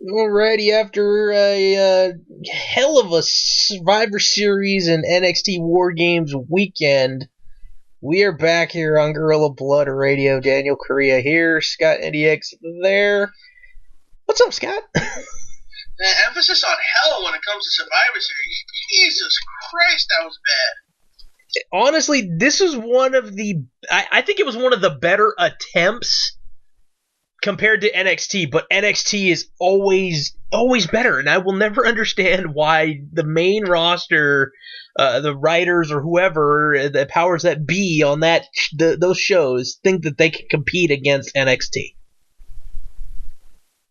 Alrighty, after a hell of a Survivor Series and NXT War Games weekend, we are back here on Gorilla Blood Radio. Daniel Correa here, Scott NDX there. What's up, Scott? The emphasis on hell when it comes to Survivor Series. Jesus Christ, that was bad. Honestly, this was one of the... I think it was one of the better attempts compared to NXT, but NXT is always better, and I will never understand why the main roster, the writers or whoever, the powers that be on those shows think that they can compete against NXT.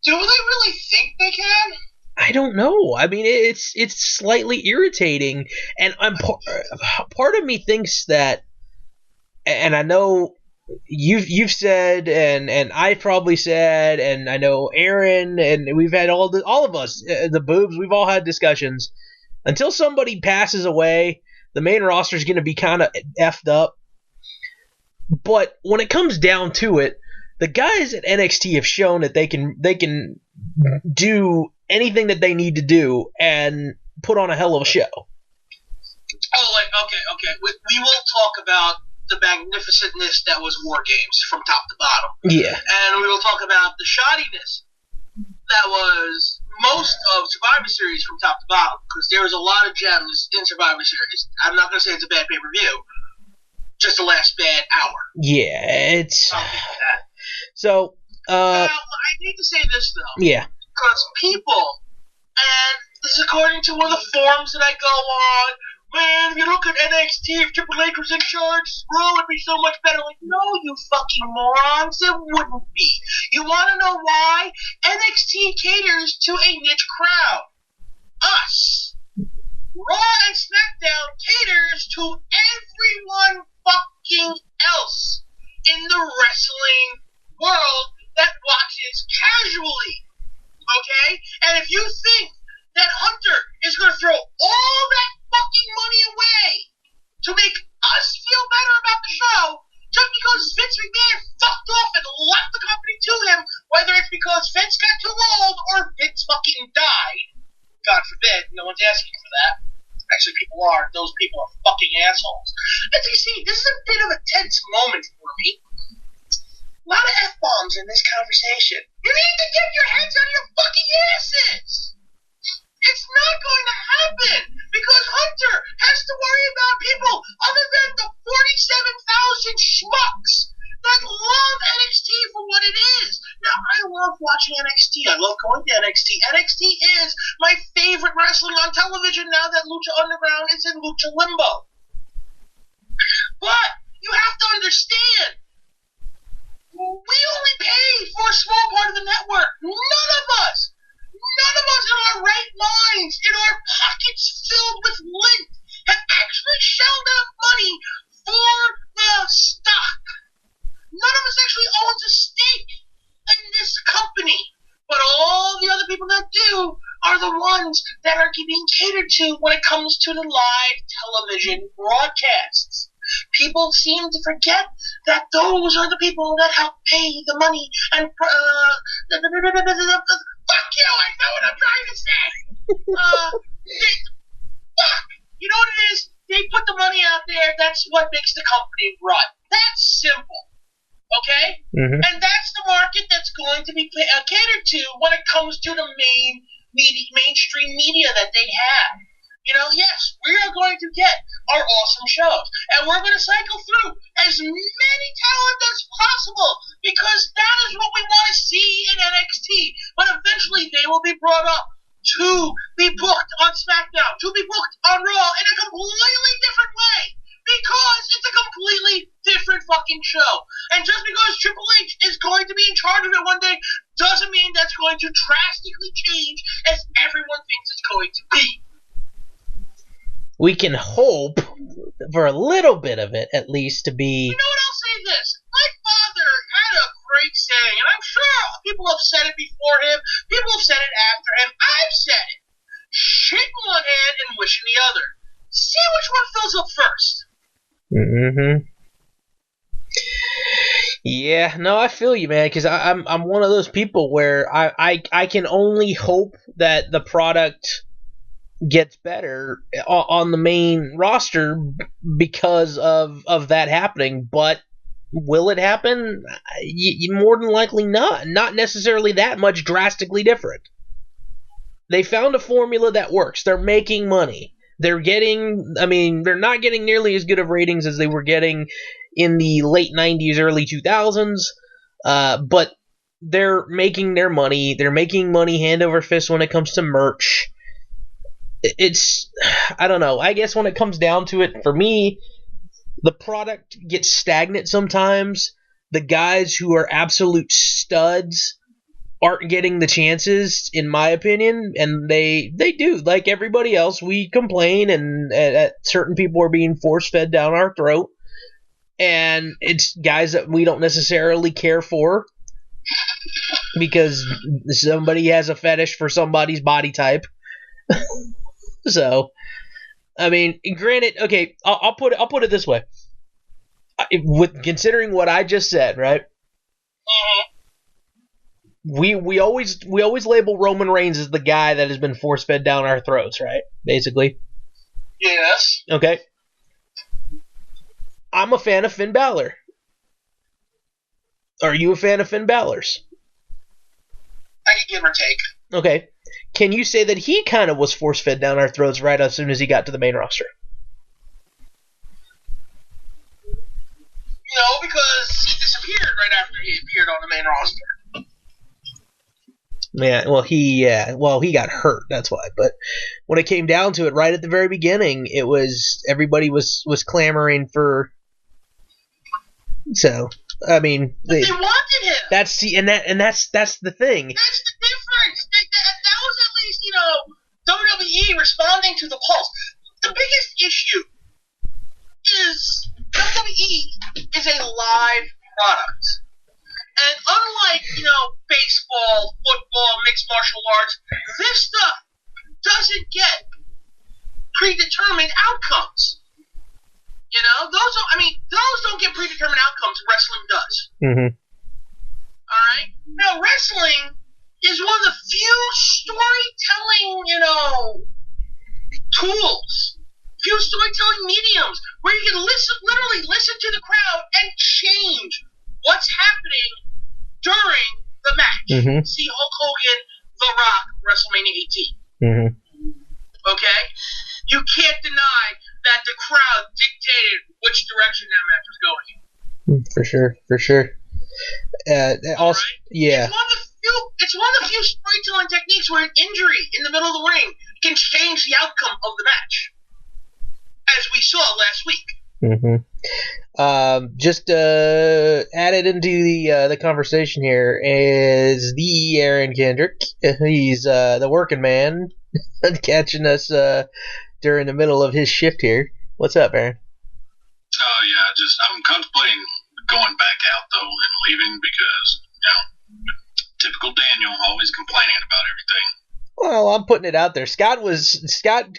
Do they really think they can? I don't know. I mean, it's slightly irritating, and part of me thinks that, and I know you've said, and I probably said, and I know Aaron, and we've had all of us, the boobs, we've all had discussions. Until somebody passes away, the main roster is going to be kind of effed up. But when it comes down to it, the guys at NXT have shown that they can do anything that they need to do and put on a hell of a show. Oh, okay. We will talk about the magnificentness that was War Games from top to bottom. Yeah. And we will talk about the shoddiness that was most of Survivor Series from top to bottom, because there was a lot of gems in Survivor Series. I'm not going to say it's a bad pay-per-view, just the last bad hour. Yeah, it's... Something like that. So, now, I need to say this, though. Yeah. Because people, and this is according to one of the forums that I go on, man, if you look at NXT, if Triple H was in charge, Raw would be so much better. Like, no, you fucking morons, it wouldn't be. You want to know why? NXT caters to a niche crowd. Us. Raw and SmackDown caters to everyone fucking else in the wrestling world that watches casually. Okay? And if you think that Hunter is going to throw all that fucking money away to make us feel better about the show, just because Vince McMahon fucked off and left the company to him, whether it's because Vince got too old or Vince fucking died. God forbid, no one's asking for that. Actually, people are. Those people are fucking assholes. As you see, this is a bit of a tense moment for me. A lot of F-bombs in this conversation. You need to get your heads out of your fucking asses! It's not going to happen, because Hunter has to worry about people other than the 47,000 schmucks that love NXT for what it is. Now, I love watching NXT. I love going to NXT. NXT is my favorite wrestling on television now that Lucha Underground is in Lucha Limbo. But you have to understand, we only pay for a small part of the network. None of us in our right minds, in our pockets filled with lint, have actually shelled out money for the stock. None of us actually owns a stake in this company. But all the other people that do are the ones that are being catered to when it comes to the live television broadcasts. People seem to forget that those are the people that help pay the money and fuck you, I know what I'm trying to say. Fuck, you know what it is? They put the money out there. That's what makes the company run. That's simple. Okay? Mm-hmm. And that's the market that's going to be catered to when it comes to the mainstream media that they have. You know, yes, we are going to get our awesome shows, and we're going to cycle through as many talent as possible, because that is what we want to see in NXT. But eventually they will be brought up to be booked on SmackDown, to be booked on Raw in a completely different way, because it's a completely different fucking show. And just because Triple H is going to be in charge of it one day doesn't mean that's going to drastically change as everyone thinks it's going to be. We can hope for a little bit of it, at least, to be... You know what, I'll say this. My father had a great saying, and I'm sure people have said it before him, people have said it after him, I've said it. Shit in one hand and wish in the other. See which one fills up first. Mm-hmm. Yeah, no, I feel you, man, because I'm one of those people where I can only hope that the product gets better on the main roster because of that happening. But will it happen? More than likely not. Not necessarily that much drastically different. They found a formula that works. They're making money. They're not getting nearly as good of ratings as they were getting in the late 90s, early 2000s, but they're making their money. They're making money hand over fist when it comes to merch. I don't know. I guess when it comes down to it, for me, the product gets stagnant sometimes. The guys who are absolute studs aren't getting the chances, in my opinion, and they do. Like everybody else, we complain, and certain people are being force-fed down our throat, and it's guys that we don't necessarily care for because somebody has a fetish for somebody's body type. So, I mean, granted, okay, I'll put it this way. With considering what I just said, right? We always label Roman Reigns as the guy that has been force fed down our throats, right? Basically. Yes. Okay. I'm a fan of Finn Balor. Are you a fan of Finn Balor's? I can give or take. Okay. Can you say that he kind of was force fed down our throats right as soon as he got to the main roster? No, because he disappeared right after he appeared on the main roster. Yeah, well, he got hurt. That's why. But when it came down to it, right at the very beginning, it was everybody was clamoring for. So, I mean, they wanted him. That's the thing. That's the difference. That was at least WWE responding to the pulse. The biggest issue is WWE is a live product. And unlike, baseball, football, mixed martial arts, this stuff doesn't get predetermined outcomes. Those don't get predetermined outcomes. Wrestling does. Mm-hmm. All right? Now, wrestling is one of the few storytelling, tools, few storytelling mediums where you can literally listen to the crowd and change what's happening during the match. Mm-hmm. See Hulk Hogan, The Rock, WrestleMania 18. Mm-hmm. Okay? You can't deny that the crowd dictated which direction that match was going. For sure. Also, right? yeah. It's one of the few storytelling techniques where an injury in the middle of the ring can change the outcome of the match, as we saw last week. Mm-hmm. Just added into the conversation here is the Aaron Kendrick. He's the working man, catching us during the middle of his shift here. What's up, Aaron? I'm contemplating going back out though and leaving because typical Daniel, always complaining about everything. Well, I'm putting it out there. Scott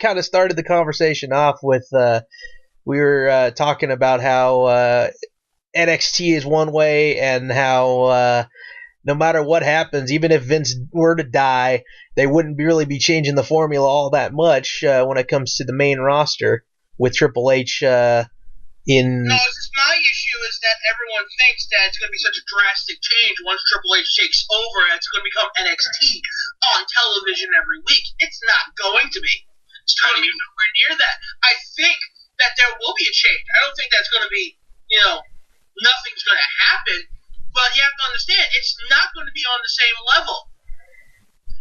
kind of started the conversation off with we were talking about how NXT is one way and how no matter what happens, even if Vince were to die, they wouldn't really be changing the formula all that much when it comes to the main roster with Triple H in. No, it's just my issue is that everyone thinks that it's going to be such a drastic change once Triple H takes over and it's going to become NXT on television every week. It's not going to be. It's going to be nowhere near that. I think that there will be a change. I don't think that's going to be, nothing's going to happen. But you have to understand, it's not going to be on the same level.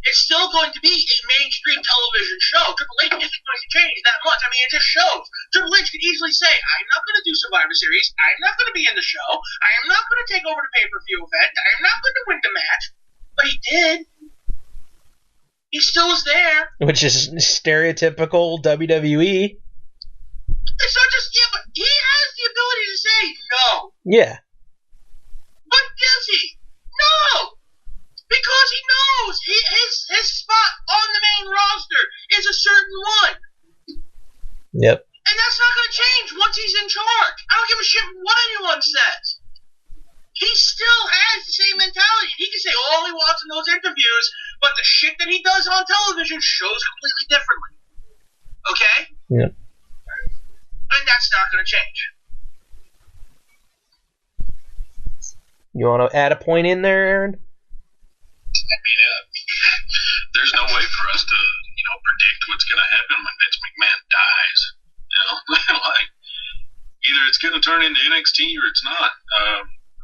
It's still going to be a mainstream television show. Triple H isn't going to change that much. I mean, it just shows. Triple H could easily say, I'm not going to do Survivor Series. I'm not going to be in the show. I am not going to take over the pay-per-view event. I am not going to win the match. But he did. He still was there. Which is stereotypical WWE. It's not just, but he has the ability to say no. Yeah. But does he? No! Because he knows his spot on the main roster is a certain one. Yep. And that's not going to change once he's in charge. I don't give a shit what anyone says. He's in those interviews, but the shit that he does on television shows completely differently. Okay? Yeah. And that's not going to change. You want to add a point in there, Aaron? I mean, there's no way for us to, predict what's going to happen when Vince McMahon dies. Like, either it's going to turn into NXT or it's not.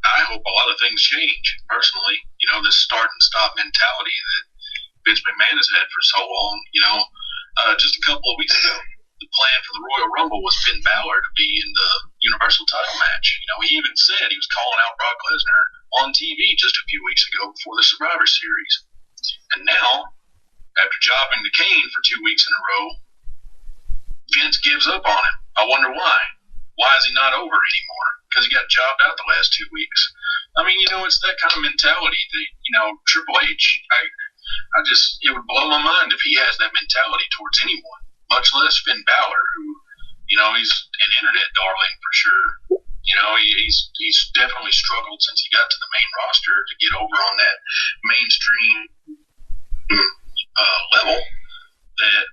I hope a lot of things change, personally. This start and stop mentality that Vince McMahon has had for so long. Just a couple of weeks ago, the plan for the Royal Rumble was Finn Balor to be in the Universal title match. He even said he was calling out Brock Lesnar on TV just a few weeks ago before the Survivor Series. And now, after jobbing to Kane for 2 weeks in a row, Vince gives up on him. I wonder why. Why is he not over anymore? Because he got jobbed out the last 2 weeks. I mean, it's that kind of mentality that, Triple H, it would blow my mind if he has that mentality towards anyone, much less Finn Balor, who, he's an internet darling for sure. He's definitely struggled since he got to the main roster to get over on that mainstream level that,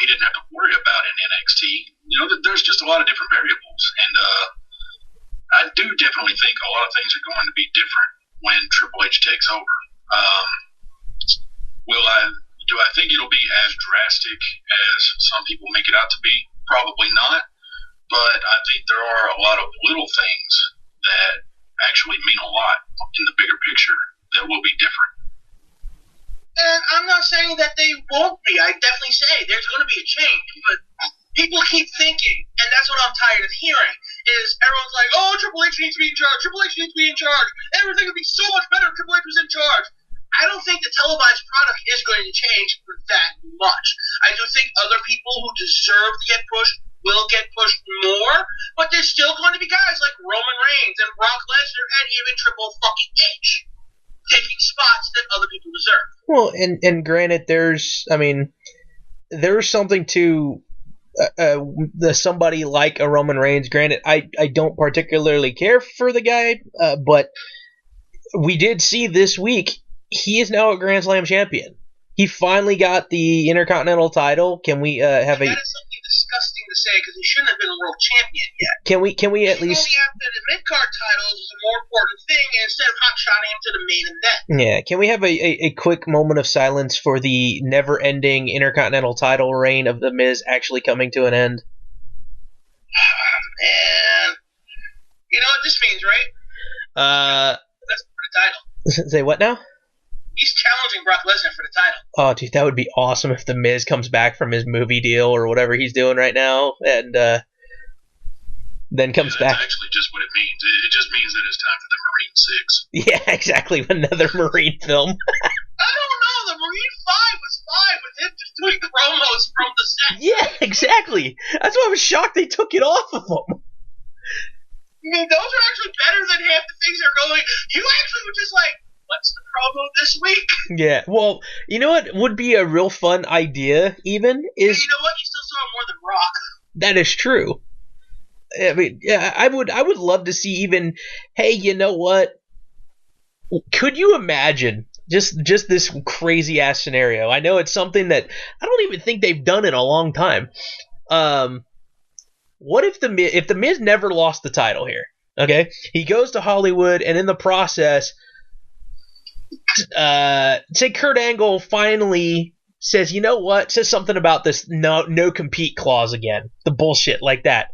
he didn't have to worry about in NXT. There's just a lot of different variables. And I do definitely think a lot of things are going to be different when Triple H takes over. Do I think it'll be as drastic as some people make it out to be? Probably not. But I think there are a lot of little things that actually mean a lot in the bigger picture that will be different. And I'm not saying that they won't be. I definitely say there's going to be a change. But people keep thinking, and that's what I'm tired of hearing, is everyone's like, oh, Triple H needs to be in charge. Triple H needs to be in charge. Everything would be so much better if Triple H was in charge. I don't think the televised product is going to change that much. I do think other people who deserve to get pushed will get pushed more, but there's still going to be guys like Roman Reigns and Brock Lesnar and even Triple fucking H taking spots that other people deserve. Well, and granted, there's something to somebody like a Roman Reigns. Granted, I don't particularly care for the guy, but we did see this week he is now a Grand Slam champion. He finally got the Intercontinental title. Can we have That is something disgusting to say because he shouldn't have been a world champion yet. Can we at least? Going after the mid-card titles is a more important thing instead of hot-shotting him to the main event. Yeah, can we have a quick moment of silence for the never-ending Intercontinental title reign of The Miz actually coming to an end? Man. You know what this means, right? That's for the title. Say what now? He's challenging Brock Lesnar for the title. Oh, dude, that would be awesome if The Miz comes back from his movie deal or whatever he's doing right now, and then comes back. That's actually just what it means. It just means that it's time for the Marine 6. Yeah, exactly. Another Marine film. I don't know. The Marine 5 was fine with him just doing promos from the set. Yeah, exactly. That's why I was shocked they took it off of him. I mean, those are actually better than half the things they're going. You actually were just like, what's the promo this week? Yeah, well, you know what would be a real fun idea, even, is... You know what? You still saw more than Rock. That is true. I mean, yeah, I would love to see even, hey, you know what? Could you imagine just this crazy-ass scenario? I know it's something that I don't even think they've done in a long time. What if the Miz never lost the title here? Okay? He goes to Hollywood, and in the process... say Kurt Angle finally says, you know what, says something about this no compete clause again, the bullshit like that.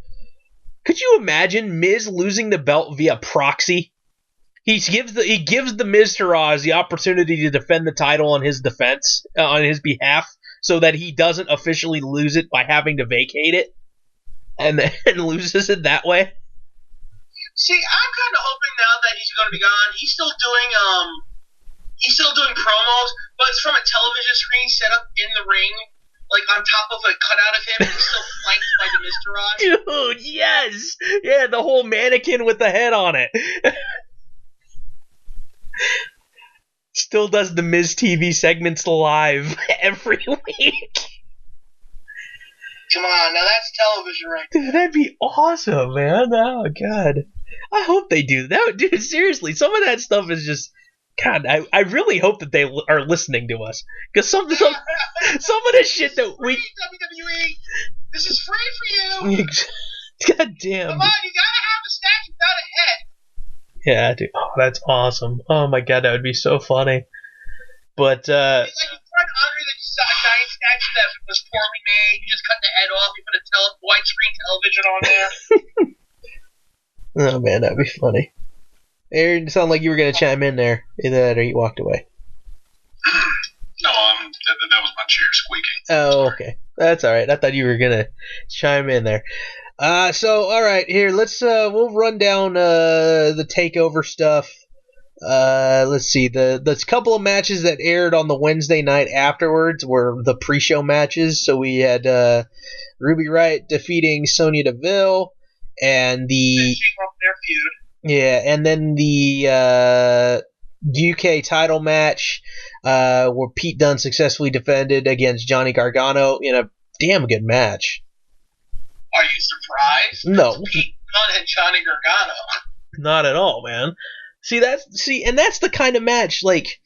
Could you imagine Miz losing the belt via proxy? He gives the Miztourage the opportunity to defend the title on his defense, on his behalf, so that he doesn't officially lose it by having to vacate it, and then loses it that way. See, I'm kind of hoping now that he's going to be gone. He's still doing promos, but it's from a television screen set up in the ring, like on top of a cutout of him, and he's still flanked by the Miztourage. Dude, yes! Yeah, the whole mannequin with the head on it. Still does the Miz TV segments live every week. Come on, now that's television right there. Dude, that'd be awesome, man. Oh, God. I hope they do that. Dude, seriously, some of that stuff is just God, I really hope that they are listening to us, because some of the shit that we WWE, this is free for you. God damn. Come on, you gotta have a statue without a head. Yeah, dude. Oh, that's awesome. Oh my god, that would be so funny. But It's like you tried to honor the giant statue that was poorly made. You just cut the head off. You put a widescreen television on there. Oh man, that'd be funny. Aaron, it sounded like you were gonna chime in there. Either that or you walked away. No, that was my chair squeaking. Oh, okay. That's all right. I thought you were gonna chime in there. So all right, here we'll run down the takeover stuff. Let's see. The couple of matches that aired on the Wednesday night afterwards were the pre-show matches. So we had Ruby Riott defeating Sonya Deville, and Their feud. Yeah, and then the UK title match where Pete Dunne successfully defended against Johnny Gargano in a damn good match. Are you surprised? No. Pete Dunne and Johnny Gargano. Not at all, man. And that's the kind of match, like,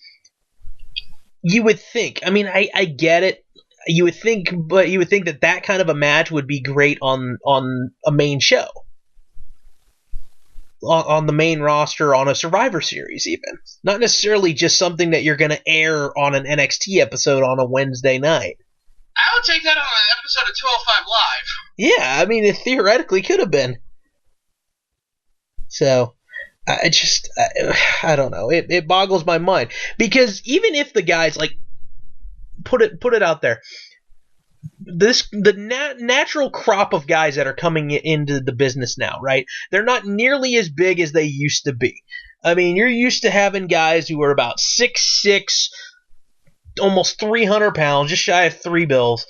you would think. I mean, I get it. You would think that kind of a match would be great on a main show. On the main roster, on a Survivor Series, even. Not necessarily just something that you're going to air on an NXT episode on a Wednesday night. I would take that on an episode of 205 Live. Yeah, I mean, it theoretically could have been. So, I don't know. It boggles my mind. Because even if the guys, like, put it out there, the natural crop of guys that are coming into the business now, right? They're not nearly as big as they used to be. I mean, you're used to having guys who are about 6'6", almost 300 pounds, just shy of 3 bills,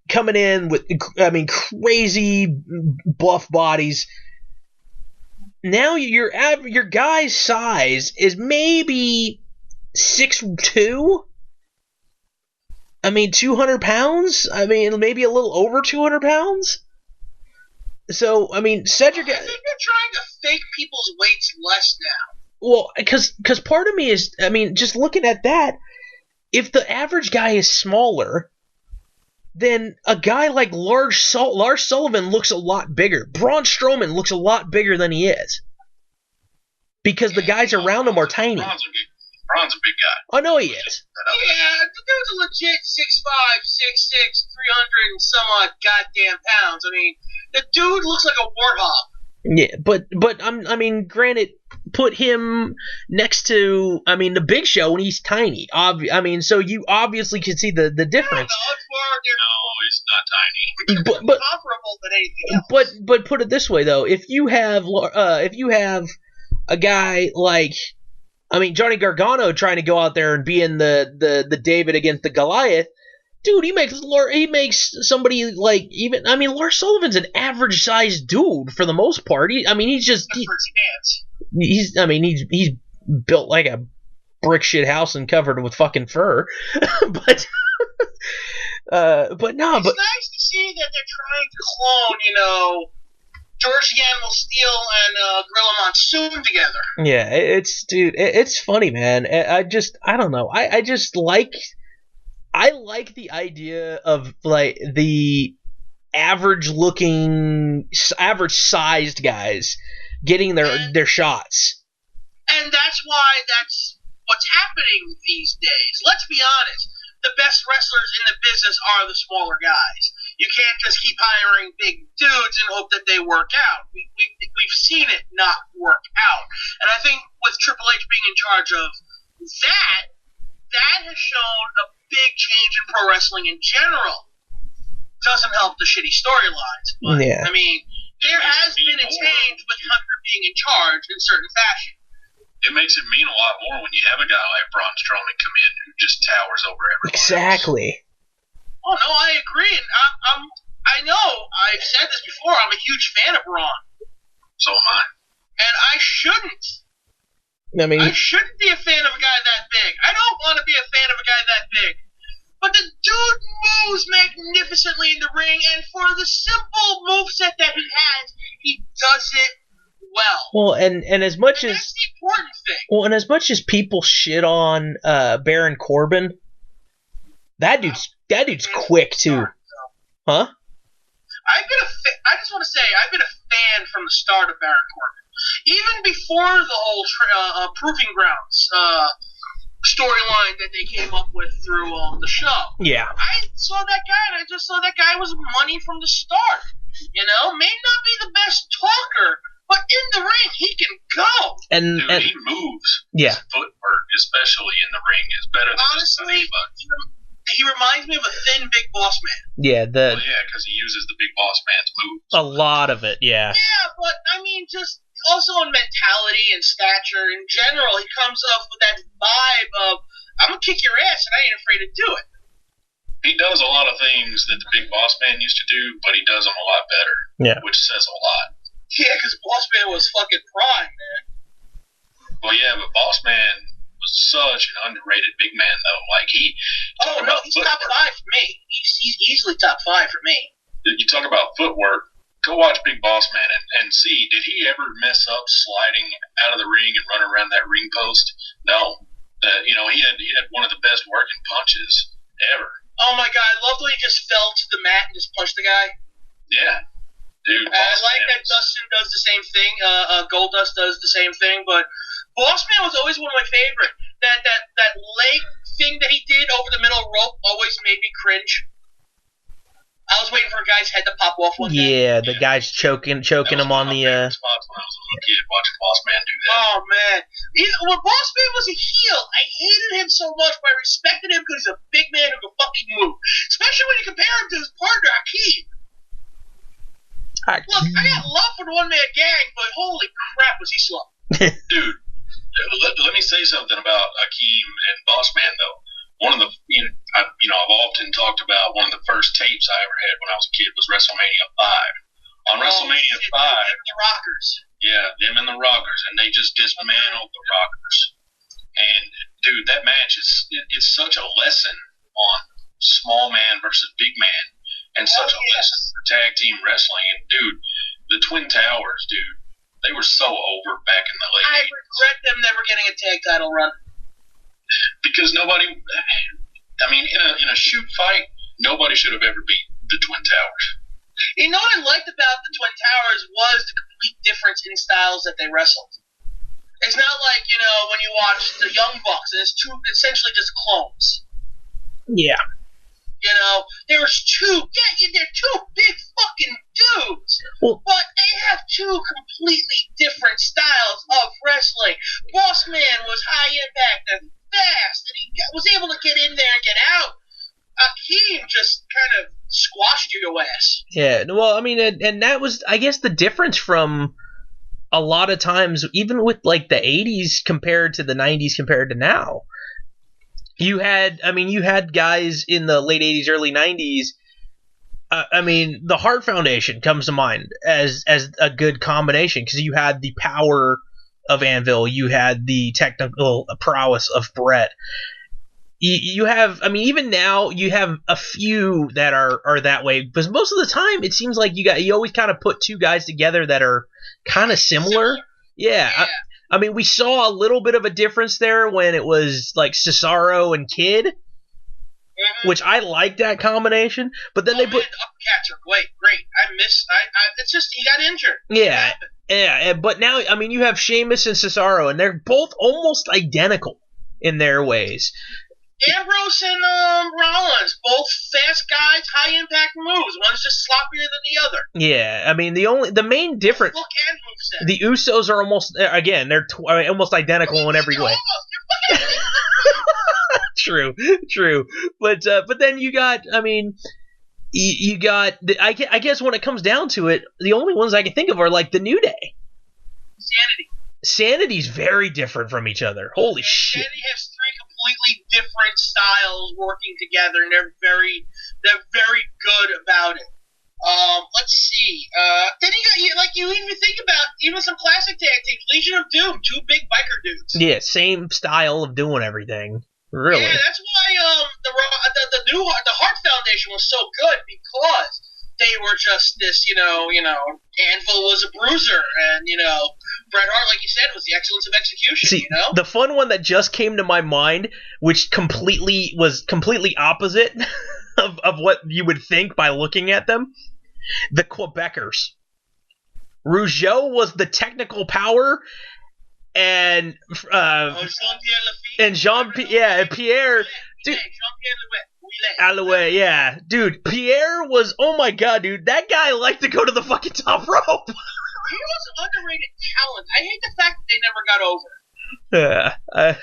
coming in with, I mean, crazy buff bodies. Now your guy's size is maybe 6'2". I mean, 200 pounds? I mean, maybe a little over 200 pounds? So, I mean, Cedric... I think they're trying to fake people's weights less now. Well, because part of me is, I mean, just looking at that, if the average guy is smaller, then a guy like Lars Sullivan looks a lot bigger. Braun Strowman looks a lot bigger than he is. Because the guys around him are tiny. Braun's a big guy. I know he is. Yeah, the dude's a legit 6'5", 6'6", 300 and some odd goddamn pounds. I mean, the dude looks like a warthog. Yeah, but I mean, granted, put him next to, I mean, the Big Show, and he's tiny. I mean, so you obviously can see the difference. No, he's not tiny. But comparable than anything else. But put it this way though, if you have a guy like, I mean, Johnny Gargano trying to go out there and be in the David against the Goliath, dude, he makes somebody like, even, I mean, Lars Sullivan's an average sized dude for the most part. He's built like a brick shit house and covered with fucking fur. But no, it's nice to see that they're trying to clone, George Animal Steel and Gorilla Monsoon together. Yeah, it's funny, man. I don't know. I like the idea of, like, the average sized guys getting their shots. And that's what's happening these days. Let's be honest. The best wrestlers in the business are the smaller guys. You can't just keep hiring big dudes and hope that they work out. We've seen it not work out. And I think with Triple H being in charge of that has shown a big change in pro wrestling in general. Doesn't help the shitty storylines. But, yeah. I mean, there has been a change with Hunter being in charge in certain fashion. It makes it mean a lot more when you have a guy like Braun Strowman come in who just towers over everyone. Exactly. Else. Oh no, I agree, and I know I've said this before. I'm a huge fan of Braun. So am I. And I shouldn't be a fan of a guy that big. I don't want to be a fan of a guy that big. But the dude moves magnificently in the ring, and for the simple moveset that he has, he does it well. Well, and as much as that's the important thing. Well, and as much as people shit on Baron Corbin, that dude's quick too, huh? I just want to say I've been a fan from the start of Baron Corbin, even before the whole Proving Grounds storyline that they came up with through the show. Yeah. I saw that guy, and I just saw that guy was money from the start. You know, may not be the best talker, but in the ring he can go. And he moves. Yeah. His footwork, especially in the ring, is better than honestly. He reminds me of a thin Big Boss Man. Yeah, because he uses the Big Boss Man's moves. A lot of it, yeah. Yeah, but I mean, just also in mentality and stature in general, he comes up with that vibe of I'm gonna kick your ass and I ain't afraid to do it. He does a lot of things that the Big Boss Man used to do, but he does them a lot better. Yeah, which says a lot. Yeah, because Boss Man was fucking prime, man. Well, yeah, but Boss Man was such an underrated big man, though. Like he's top 5 for me. He's easily top 5 for me. You talk about footwork. Go watch Big Boss Man and see, did he ever mess up sliding out of the ring and run around that ring post? No. He had one of the best working punches ever. Oh my god, I love the way he just fell to the mat and just punched the guy. Yeah. Dude, I like that Dustin does the same thing. Goldust does the same thing, but Boss Man was always one of my favorite. That leg thing that he did over the middle rope always made me cringe. I was waiting for a guy's head to pop off one day. Yeah, the guy's choking him on the. Spots when I was a little kid watching Boss Man do that. Oh man, when Boss Man was a heel, I hated him so much, but I respected him because he's a big man who can fucking move. Especially when you compare him to his partner Akeem. Look, I got love for the one-man gang, but holy crap, was he slow. Dude, let me say something about Akeem and Boss Man, though. One of the, I've often talked about one of the first tapes I ever had when I was a kid was WrestleMania 5. On WrestleMania 5, the Rockers. Yeah, them and the Rockers, and they just dismantled the Rockers. And dude, that match is such a lesson on small man versus big man, and such a lesson for tag team wrestling. And dude, the Twin Towers, dude, they were so over back in the late 80s. I regret them never getting a tag title run. Because nobody, I mean, in a shoot fight, nobody should have ever beat the Twin Towers. You know what I liked about the Twin Towers was the complete difference in styles that they wrestled. It's not like, when you watch the Young Bucks, and it's essentially just clones. Yeah. They're two big fucking dudes. Well, but they have two completely different styles of wrestling. Boss Man was high impact and fast, and he was able to get in there and get out. Akeem just kind of squashed your ass. Yeah, well, I mean, and that was, I guess, the difference from a lot of times, even with, like, the 80s compared to the 90s compared to now. You had guys in the late 80s, early 90s. The Hart Foundation comes to mind as a good combination because you had the power of Anvil, you had the technical prowess of Brett. You have, even now you have a few that are that way, because most of the time it seems like you always kind of put two guys together that are kind of similar. Yeah. We saw a little bit of a difference there when it was like Cesaro and Kid, which I like that combination. But then they put the Uppercats are great. It's just he got injured. Yeah. But now, you have Sheamus and Cesaro, and they're both almost identical in their ways. Ambrose and Rollins, both fast guys, high impact moves. One's just sloppier than the other. Yeah, the main difference. Look and moveset. The Usos are almost they're almost identical in every way. True. But then you got, you got. I guess when it comes down to it, the only ones I can think of are like the New Day. Sanity's very different from each other. Holy shit. Sanity has 3 completely different styles working together, and they're very good about it. Let's see. Then you even think about even some classic tag teams, Legion of Doom, 2 big biker dudes. Yeah, same style of doing everything. Really. Yeah, that's why the Hart Foundation was so good, because they were just this, Anvil was a bruiser, and, Bret Hart, like you said, was the excellence of execution, See, the fun one that just came to my mind, which was completely opposite of what you would think by looking at them, the Quebecers. Rougeau was the technical power, and Pierre, dude, Allouet, yeah, dude, Pierre was, oh my god, dude, that guy liked to go to the fucking top rope. He was an underrated talent. I hate the fact that they never got over. Yeah, I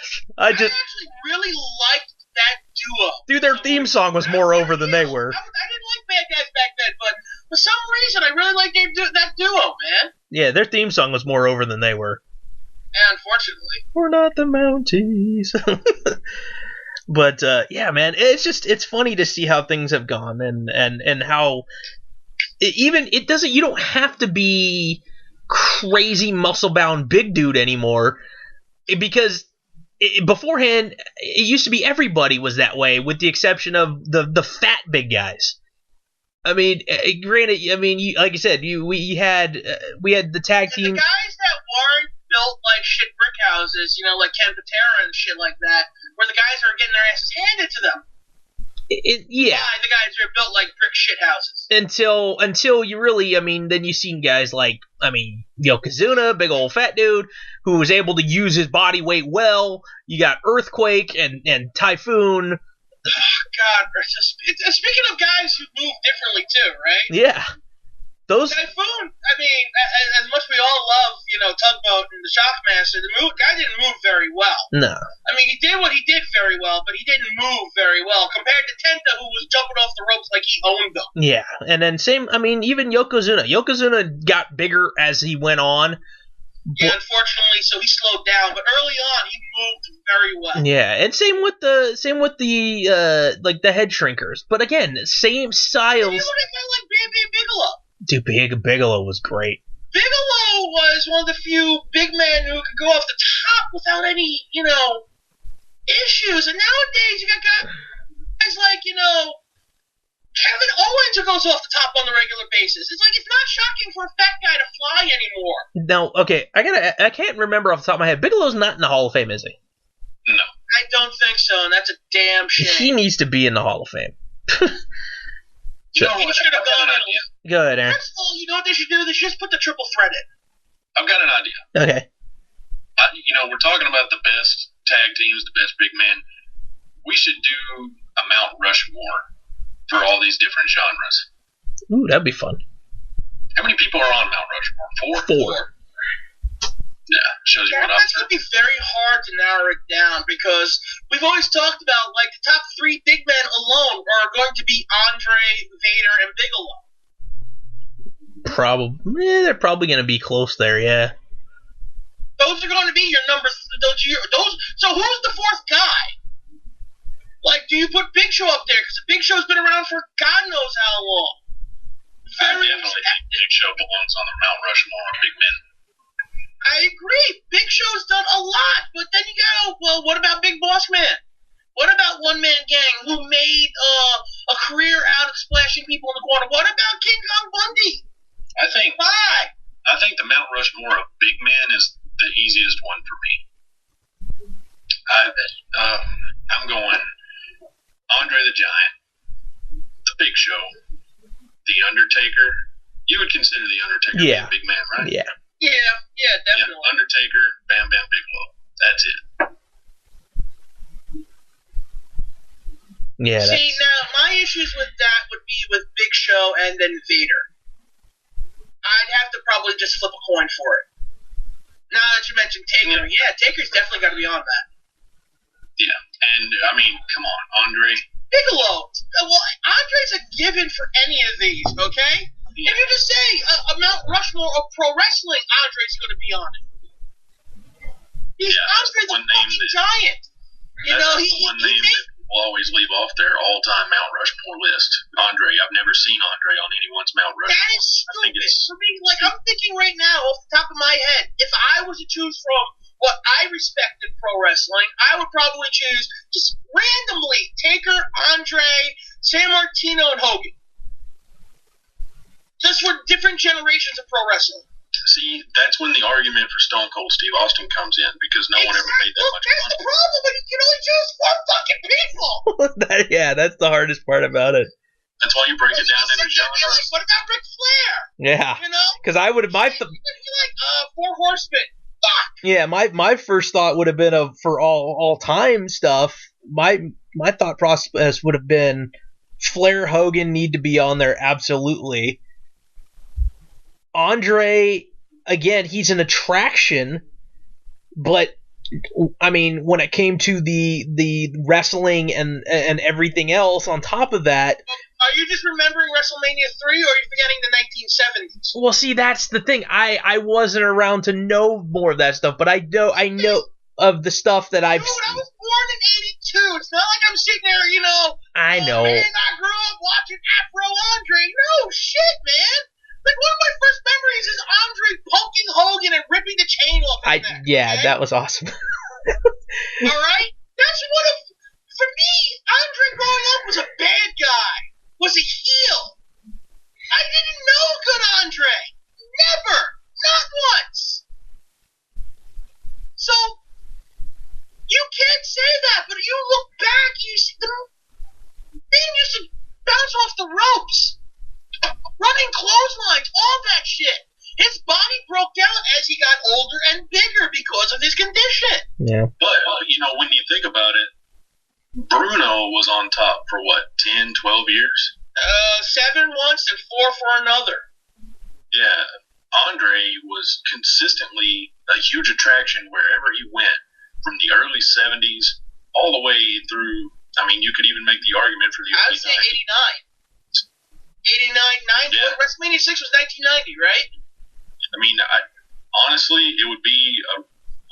actually really liked that duo. Dude, their theme song was more over than they were. I didn't like Bad Guys back then, but for some reason, I really liked that duo, man. Yeah, their theme song was more over than they were. And unfortunately. We're not the Mounties. But, yeah, man, it's funny to see how things have gone and how you don't have to be crazy muscle-bound big dude anymore, because beforehand, it used to be everybody was that way, with the exception of the fat big guys. I mean, granted, like you said, we had the tag team. The guys that weren't built like shit brick houses, like Ken Patera and shit like that, where the guys are getting their asses handed to them. Yeah. The guys are built like brick shit houses. Until you really, then you seen guys like, Yokozuna, big old fat dude, who was able to use his body weight well. You got Earthquake and Typhoon. Oh, God. Speaking of guys who move differently, too, right? Yeah. Those Typhoon, as much we all love, Tugboat and the Shockmaster, the guy didn't move very well. No. He did what he did very well, but he didn't move very well compared to Tenta, who was jumping off the ropes like he owned them. Yeah, and then even Yokozuna. Yokozuna got bigger as he went on. Yeah, unfortunately, so he slowed down, but early on he moved very well. Yeah, and same with the the head shrinkers. But again, same styles. You look at a guy like Bam Bam Bigelow. Dude, Bigelow was great. Bigelow was one of the few big men who could go off the top without any, issues. And nowadays, you got guys like, Kevin Owens who goes off the top on the regular basis. It's like, it's not shocking for a fat guy to fly anymore. Now, okay, I can't remember off the top of my head. Bigelow's not in the Hall of Fame, is he? No. I don't think so, and that's a damn shame. He needs to be in the Hall of Fame. He should have gone in. Go ahead, Aaron. First of all, you know what they should do? They should just put the triple threat in. I've got an idea. Okay. We're talking about the best tag teams, the best big men. We should do a Mount Rushmore for all these different genres. Ooh, that'd be fun. How many people are on Mount Rushmore? Four. Yeah, shows you what that's going to be very hard to narrow it down because we've always talked about, like, the top three big men alone are going to be Andre, Vader, and Bigelow. They're probably going to be close there, yeah. Those are going to be your number. So who's the fourth guy? Like, do you put Big Show up there? Because the Big Show's been around for God knows how long. I definitely think Big Show belongs on the Mount Rushmore of big men. I agree. Big Show's done a lot, but then you go, well, what about Big Boss Man? What about One Man Gang, who made a career out of splashing people in the corner? What about King Kong Bundy? I think the Mount Rushmore of big men is the easiest one for me. I'm going Andre the Giant, the Big Show, the Undertaker. You would consider the Undertaker to be a big man, right? Yeah. Yeah, definitely. Yeah, Undertaker, Bam Bam Bigelow. That's it. Yeah. See, now, my issues with that would be with Big Show and then Vader. I'd have to probably just flip a coin for it. Now that you mentioned Taker, Taker's definitely got to be on that. Yeah, and, come on, Andre. Bigelow. Well, Andre's a given for any of these, okay? If you just say a Mount Rushmore of pro wrestling, Andre's going to be on it. Andre's a fucking giant. That's one name that will always leave off their all-time Mount Rushmore list. Andre. I've never seen Andre on anyone's Mount Rushmore. That is stupid. For me, I'm thinking right now, off the top of my head, if I was to choose from what I respect in pro wrestling, I would probably choose just randomly Taker, Andre, San Martino, and Hogan. Just for different generations of pro wrestling. See, that's when the argument for Stone Cold Steve Austin comes in, because no one ever made that much That's money. the problem, but you can only choose four fucking people. That's the hardest part about it. That's why you break it down into genres. Like, what about Ric Flair? Yeah. You know? Because I would have Four Horsemen. Fuck. Yeah, my first thought would have been for all time stuff. My thought process would have been Flair, Hogan need to be on there absolutely. Andre, again, he's an attraction, but I mean, when it came to the wrestling and everything else on top of that. Are you just remembering WrestleMania 3, or are you forgetting the 1970s? Well, see, that's the thing. I wasn't around to know more of that stuff, but I know of the stuff that I've. Dude, I was born in '82. It's not like I'm sitting there, you know. I know. Man, I grew up watching Afro Andre. No shit, man. Like, one of my first memories is Andre poking Hogan and ripping the chain off his neck. Yeah, okay? that was awesome. All right, that's one of. For me, Andre growing up was a bad guy. Was a heel. I didn't know good Andre. Never. Not once. So, you can't say that, but you look back, you see the man used to bounce off the ropes. Running clotheslines, all that shit. His body broke down as he got older and bigger because of his condition. Yeah. But, when you think about it, Bruno was on top for what, 10, 12 years? 7 once and 4 for another. Yeah, Andre was consistently a huge attraction wherever he went, from the early 70s all the way through. I mean, you could even make the argument for the I early would say 90s. 89, 90. Yeah. WrestleMania 6 was 1990, right? I mean, honestly, it would be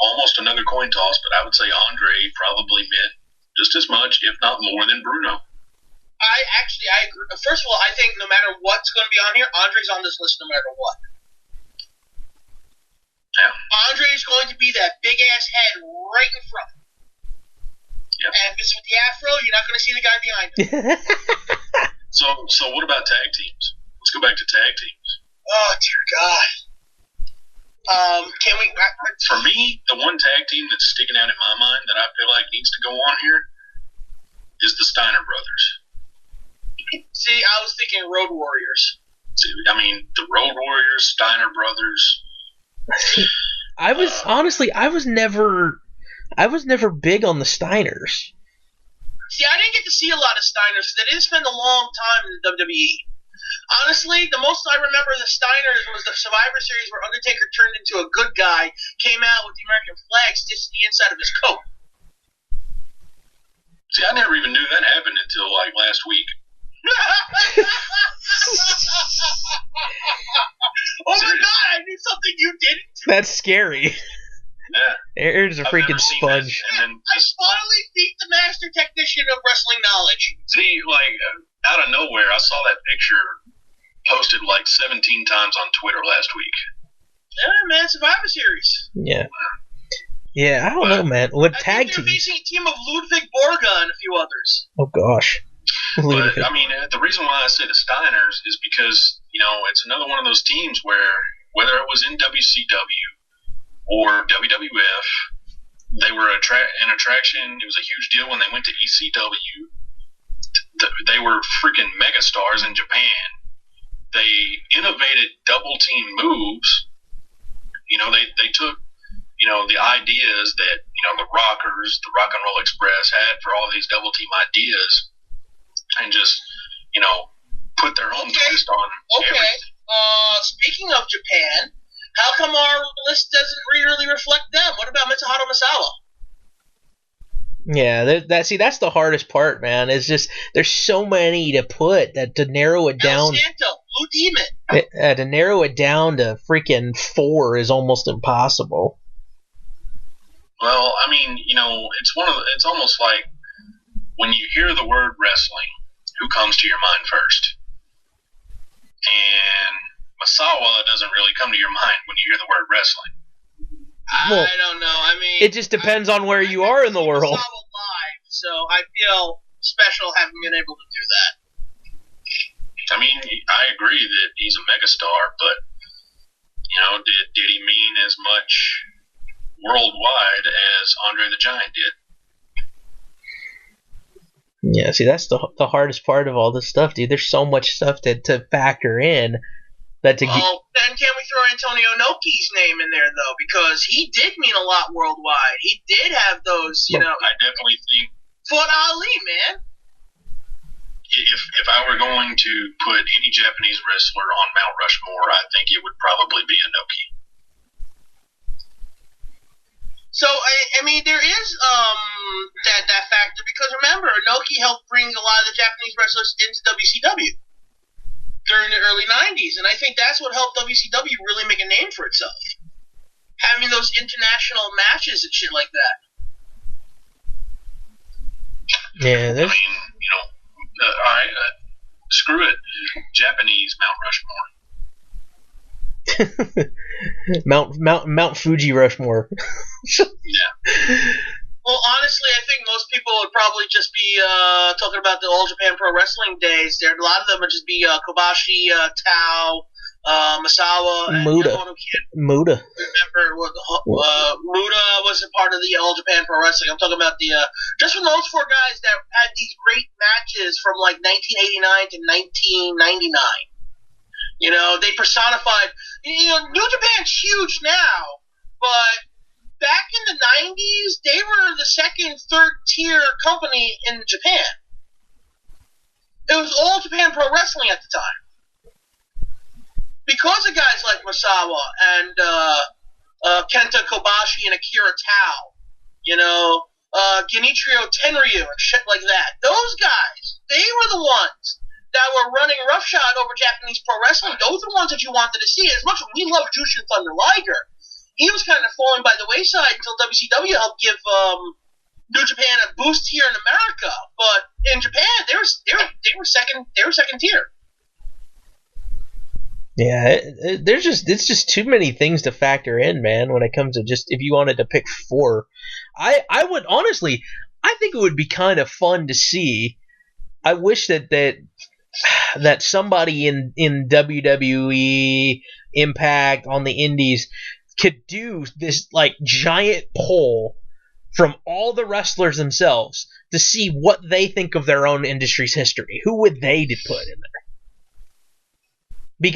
almost another coin toss, but I would say Andre probably meant just as much, if not more, than Bruno. I agree. First of all, I think no matter what's going to be on here, Andre's on this list no matter what. Yeah. Andre is going to be that big ass head right in front. Yep. And if it's with the afro, you're not going to see the guy behind him. So what about tag teams? Let's go back to tag teams. Oh dear God. Can we? For me, the one tag team that's sticking out in my mind that I feel like needs to go on here is the Steiner brothers. See, I was thinking Road Warriors. See, I mean, the Road Warriors, Steiner brothers. I was never big on the Steiners. See, I didn't get to see a lot of Steiners because they didn't spend a long time in the WWE. Honestly, the most I remember of the Steiners was the Survivor Series where Undertaker turned into a good guy, came out with the American flag stitched to the inside of his coat. See, I never even knew that happened until, like, last week. Oh my God, I knew something you didn't. That's scary. Yeah. Aaron's a I've freaking never seen sponge. that. And then I finally beat the master technician of wrestling knowledge. see, like, out of nowhere, I saw that picture posted like 17 times on Twitter last week. Yeah, man, Survivor Series. Yeah. Yeah, I don't know, man. What tag I think they're teams? facing a team of Ludwig Borga and a few others. Oh gosh. But, I mean, the reason why I say the Steiners is because, it's another one of those teams where, whether it was in WCW or WWF, they were an attraction. It was a huge deal when they went to ECW. They were freaking megastars in Japan. They innovated double team moves. They took, the ideas that, the Rockers, the Rock and Roll Express had for all these double team ideas and just, put their own twist on everything. Speaking of Japan, how come our list doesn't really reflect them? What about Mitsuharu Misawa? Yeah, that's the hardest part, man. It's just there's so many to put that to narrow it down. El Santo, Blue Demon. To narrow it down to freaking 4 is almost impossible. Well, I mean, it's almost like when you hear the word wrestling, who comes to your mind first? And Misawa doesn't really come to your mind when you hear the word wrestling. Well, I don't know. I mean, it just depends on where you are in the world. Misawa live, so I feel special having been able to do that. I mean, I agree that he's a megastar, but did he mean as much worldwide as Andre the Giant did? Yeah, see, that's the hardest part of all this stuff, dude. There's so much stuff to factor in that then can we throw Antonio Inoki's name in there, though? Because he did mean a lot worldwide. He did have those, I definitely think fought Ali, man. If I were going to put any Japanese wrestler on Mount Rushmore, I think it would probably be Inoki. So I mean, there is that factor, because remember, Inoki helped bring a lot of the Japanese wrestlers into WCW during the early '90s, and I think that's what helped WCW really make a name for itself, having those international matches and shit like that. Yeah, I mean, all right, screw it, Japanese Mount Rushmore. Mount Fuji Rushmore. Yeah. Well, honestly, I think most people would probably just be talking about the All Japan Pro Wrestling days. A lot of them would just be Kobashi, Tao, Misawa, and Muda. everyone who can't Muda. remember Muda wasn't part of the All Japan Pro Wrestling. I'm talking about the just from those four guys that had these great matches from like 1989 to 1999. They personified. New Japan's huge now, but back in the 90s, they were the second, third tier company in Japan. It was All Japan Pro Wrestling at the time. Because of guys like Misawa and Kenta Kobashi and Akira Tao, Genichiro Tenryu and shit like that. Those guys, they were the ones that were running roughshod over Japanese pro wrestling. Those are the ones that you wanted to see. As much as we love Jushin Thunder Liger, he was kind of falling by the wayside until WCW helped give New Japan a boost here in America. But in Japan, they were second tier. Yeah, it's just too many things to factor in, man, when it comes to just if you wanted to pick four. I would honestly, I think it would be kind of fun to see. I wish that somebody in WWE, Impact, on the Indies could do this like giant poll from all the wrestlers themselves to see what they think of their own industry's history. Who would they put in there?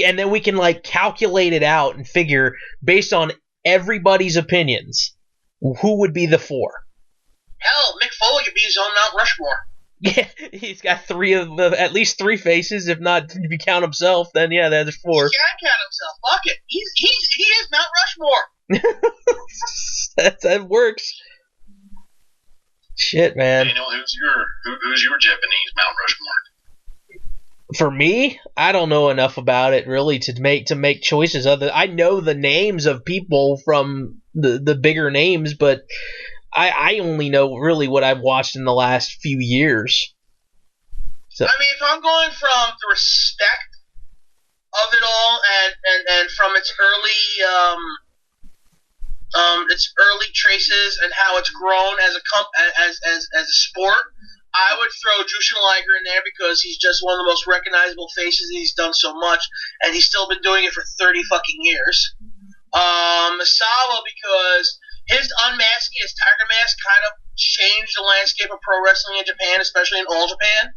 And then we can like calculate it out and figure based on everybody's opinions who would be the four. Hell, Mick Foley could be his own Mount Rushmore. Yeah, he's got at least three faces. If not, if you count himself, then yeah, there's four. He can count himself. Fuck it. He is Mount Rushmore. that works. Shit, man. Daniel, who's your Japanese Mount Rushmore? For me, I don't know enough about it really to make choices. I know the names of people from the bigger names, but I only know really what I've watched in the last few years. So I mean, if I'm going from the respect of it all and from its early traces and how it's grown as a sport, I would throw Jushin Liger in there because he's just one of the most recognizable faces and he's done so much and he's still been doing it for 30 fucking years. Misawa because his unmasking, his tiger mask kind of changed the landscape of pro wrestling in Japan, especially in All Japan,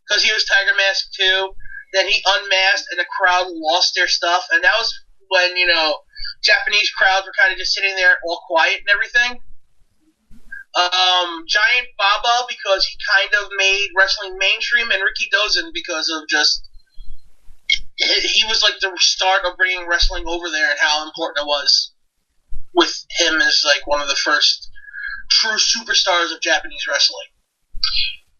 because he was tiger masked too. Then he unmasked and the crowd lost their stuff, and that was when, Japanese crowds were kind of just sitting there all quiet and everything. Giant Baba because he kind of made wrestling mainstream, and Ricky Dozen because of just he was like the start of bringing wrestling over there and how important it was, with him as like one of the first true superstars of Japanese wrestling.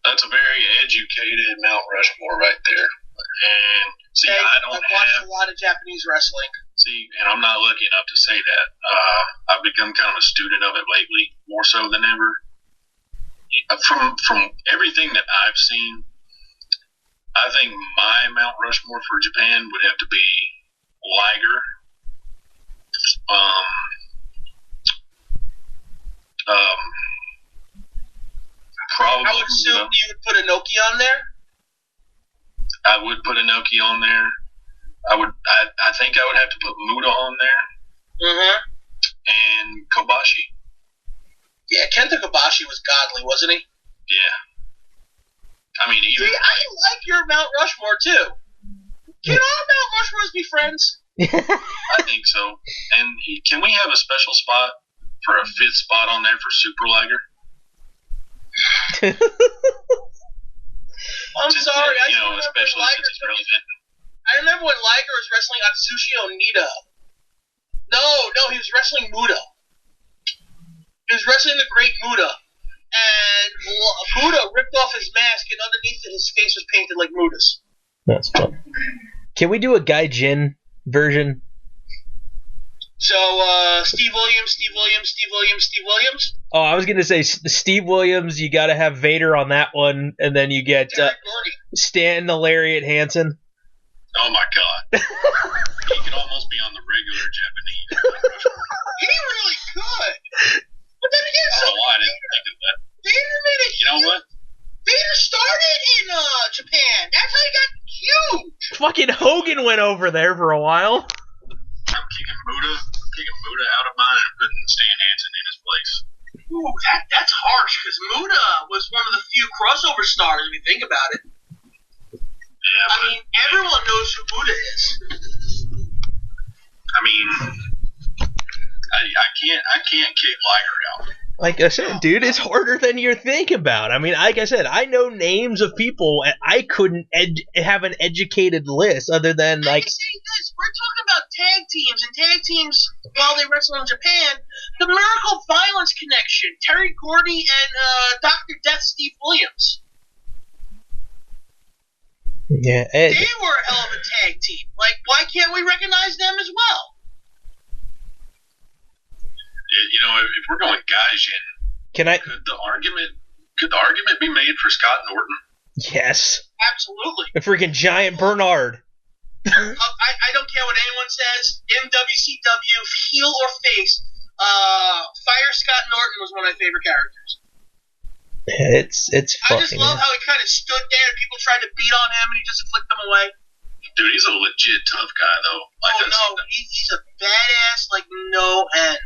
That's a very educated Mount Rushmore right there. And see, I've watched a lot of Japanese wrestling. See, and I'm not lucky enough to say that. I've become kind of a student of it lately, more so than ever. From everything that I've seen, I think my Mount Rushmore for Japan would have to be Liger. Probably. I would assume you would put Inoki on there. I would put Inoki on there. I think I would have to put Muda on there. Mm-hmm. And Kobashi. Yeah, Kenta Kobashi was godly, wasn't he? Yeah. I mean, even. See, I like your Mount Rushmore, too. Can all Mount Rushmores be friends? I think so. And can we have a special spot for a fifth spot on there for Super Liger? I'm sorry. Especially since it's relevant. I remember when Liger was wrestling Atsushi Onita. No, he was wrestling Muda. He was wrestling the Great Muda. And Muda ripped off his mask, and underneath it, his face was painted like Muda's. That's fun. Can we do a Gaijin version? So, Steve Williams. Oh, I was going to say Steve Williams, you got to have Vader on that one, and then you get Stan the Lariat Hansen. Oh my God. He could almost be on the regular Japanese. He really could. But then again, I didn't think of that. Vader made a what? Vader started in Japan. That's how he got huge. Fucking Hogan went over there for a while. I'm kicking Muda out of mine and putting Stan Hansen in his place. Ooh, that's harsh, because Muda was one of the few crossover stars, if you think about it. Yeah, I mean, everyone knows who Muda is. I mean, I can't kick Liger out. Like I said, dude, it's harder than you think about. I mean, like I said, I know names of people, and I couldn't have an educated list other than, like... I'm saying this, we're talking about tag teams, while they wrestle in Japan, the Miracle Violence Connection, Terry Gordy and Dr. Death Steve Williams. Yeah, they were a hell of a tag team. Like, why can't we recognize them as well? If we're going Gaijin, could the argument be made for Scott Norton? Yes. Absolutely. The freaking giant Bernard. I don't care what anyone says. In WCW, heel or face, Fire Scott Norton was one of my favorite characters. It's I just love how he kind of stood there and people tried to beat on him and he just flicked them away. Dude, he's a legit tough guy, though. He's a badass like no end.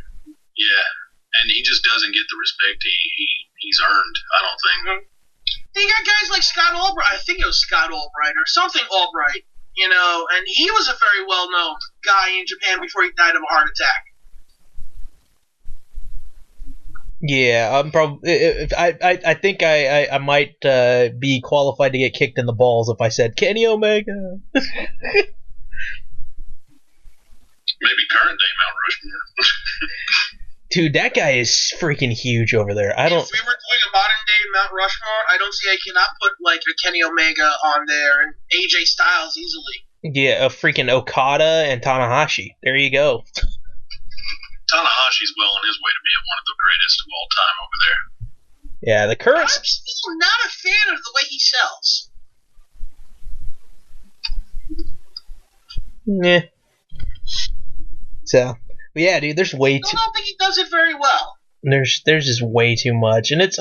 Yeah, and he just doesn't get the respect he's earned, I don't think. Mm-hmm. You got guys like Scott Albright. I think it was Scott Albright or something Albright, and he was a very well-known guy in Japan before he died of a heart attack. Yeah, I'm probably. I think I might be qualified to get kicked in the balls if I said Kenny Omega. Maybe current day Mount Rushmore. Dude, that guy is freaking huge over there. If we were doing a modern day Mount Rushmore, I don't see I cannot put like a Kenny Omega on there and AJ Styles easily. Yeah, a freaking Okada and Tanahashi. There you go. Tanahashi's well on his way to being one of the greatest of all time over there. Yeah, the current. I'm still not a fan of the way he sells. Yeah. So, yeah, dude, there's way too. I don't think he does it very well. There's just way too much, and it's.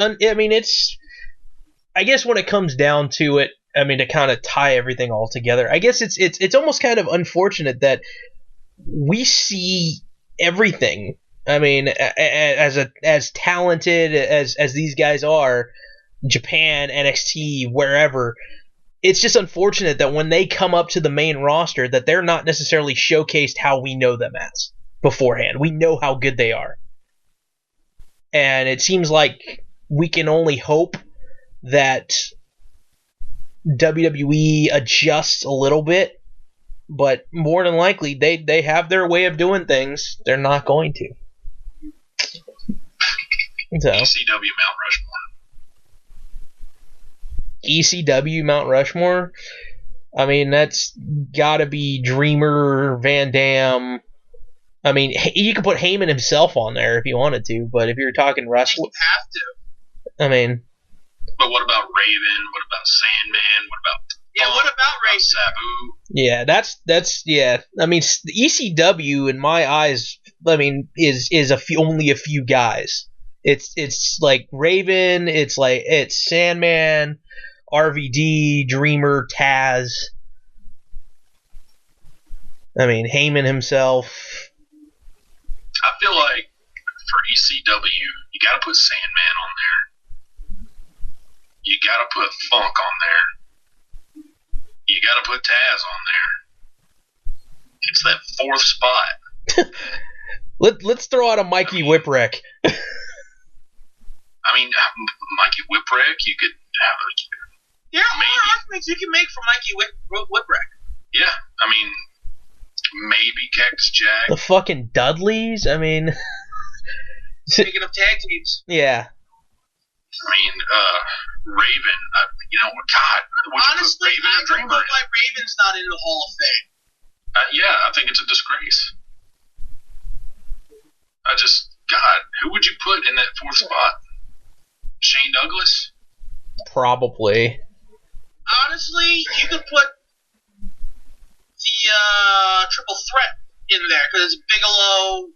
I guess when it comes down to it, to kind of tie everything all together, I guess it's almost kind of unfortunate that we see everything. As talented as these guys are, Japan, NXT, wherever, it's just unfortunate that when they come up to the main roster that they're not necessarily showcased how we know them as beforehand. We know how good they are. And it seems like we can only hope that WWE adjusts a little bit, but more than likely they have their way of doing things. They're not going to. So, ECW Mount Rushmore. ECW Mount Rushmore? That's gotta be Dreamer, Van Dam. You could put Heyman himself on there if you wanted to, but if you're talking wrestling... You have to. But what about Raven? What about Sandman? What about... Yeah, what about Raven? Sabu? Yeah, that's yeah. The ECW, in my eyes, is only a few guys. It's like Raven, it's Sandman, RVD, Dreamer, Taz. I mean, Heyman himself. I feel like for ECW, you got to put Sandman on there. You got to put Funk on there. You got to put Taz on there. It's that fourth spot. Let's throw out a Mikey Whipwreck. I mean, Mikey Whipwreck, you could have a... There are arguments you can make for Mikey Whipwreck. Yeah, I mean, maybe Cactus Jack. The fucking Dudleys? I mean... Speaking of tag teams. Yeah. I mean, Raven, you know, God. Honestly, Raven I don't know why Raven's not in the Hall of Fame. Yeah, I think it's a disgrace. God, who would you put in that fourth spot? Shane Douglas? Probably. Honestly, you could put the triple threat in there because it's Bigelow,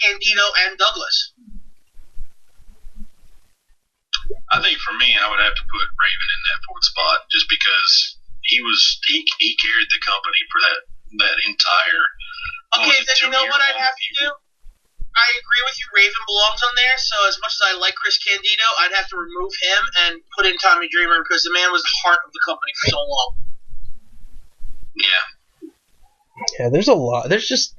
Candido, and Douglas. I think for me, I would have to put Raven in that fourth spot just because he carried the company for that entire. Okay, then you know what I'd have to do? I agree with you. Raven belongs on there. So as much as I like Chris Candido, I'd have to remove him and put in Tommy Dreamer because the man was the heart of the company for so long. Yeah. Yeah, there's a lot. There's just...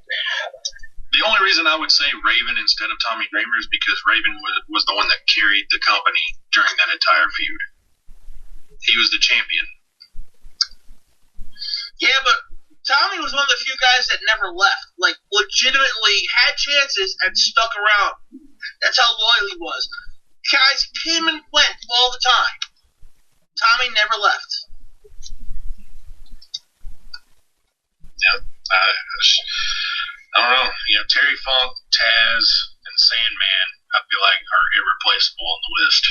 The only reason I would say Raven instead of Tommy Dreamer is because Raven was the one that carried the company during that entire feud. He was the champion. Yeah, but Tommy was one of the few guys that never left. Like, legitimately had chances and stuck around. That's how loyal he was. Guys came and went all the time. Tommy never left. Yeah, I don't know. You know, Terry Funk, Taz, and Sandman, I feel like are irreplaceable on the list.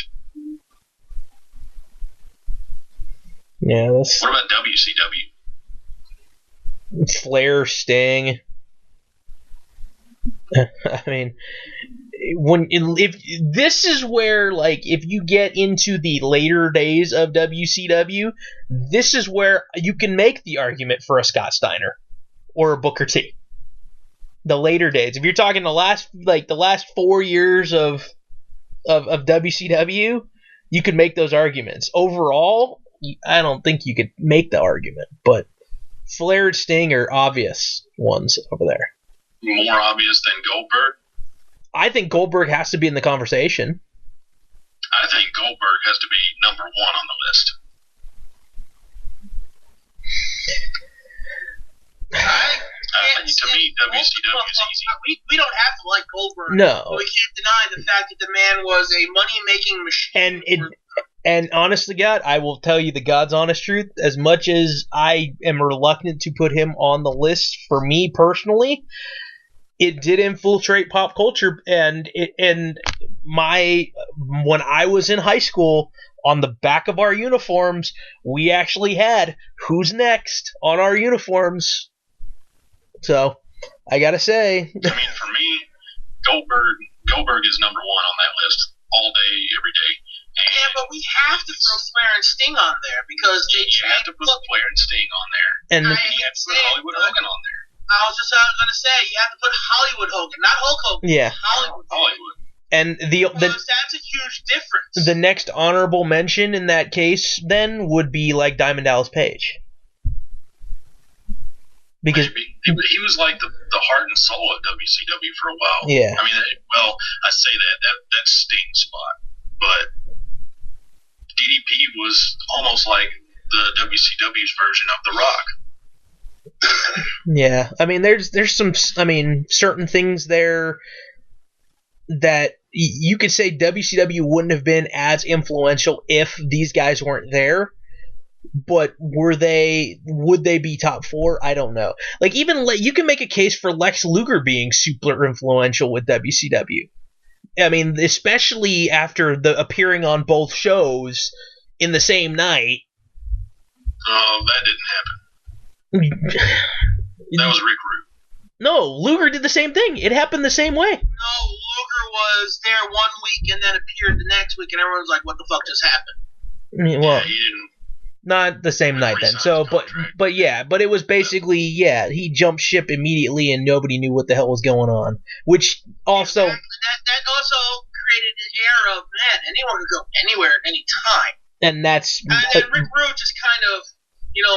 Yeah, that's... What about WCW? Flair, Sting. I mean, if this is where, like, if you get into the later days of WCW, this is where you can make the argument for a Scott Steiner or a Booker T. The later days. If you're talking the last 4 years of WCW, you could make those arguments. Overall, I don't think you could make the argument, but Flair and Sting are obvious ones over there. More obvious than Goldberg? I think Goldberg has to be in the conversation. I think Goldberg has to be number one on the list. To me, WCW is easy. We don't have to like Goldberg. No. But we can't deny the fact that the man was a money-making machine. And honestly, God, I will tell you the God's honest truth. As much as I am reluctant to put him on the list, for me personally, it did infiltrate pop culture. And when I was in high school, on the back of our uniforms, we actually had "Who's Next" on our uniforms. So I gotta say, I mean, for me, Goldberg is number one on that list all day, every day. Yeah, but we have to throw Flair and Sting on there because you have to put Flair and Sting on there. And you have to put Hollywood Hogan on there. I was going to say, you have to put Hollywood Hogan, not Hulk Hogan. Yeah. Hollywood. And that's a huge difference. The next honorable mention in that case then would be like Diamond Dallas Page. Because he was like the heart and soul of WCW for a while. Yeah. I mean, I say that's Sting's spot, but DDP was almost like the WCW's version of The Rock. Yeah, I mean, there's some, certain things there that you could say WCW wouldn't have been as influential if these guys weren't there. But would they be top four? I don't know. Like, even you can make a case for Lex Luger being super influential with WCW. I mean, especially after appearing on both shows in the same night. Oh, that didn't happen. That was Rick Rude. No, Luger did the same thing. It happened the same way. No, Luger was there 1 week and then appeared the next week, and everyone's like, what the fuck just happened? mean, well, he didn't. not the same night then. So, but it was basically he jumped ship immediately and nobody knew what the hell was going on. Which also that also created an era of anyone could go anywhere at any time. And that's and then Rick Rude just kind of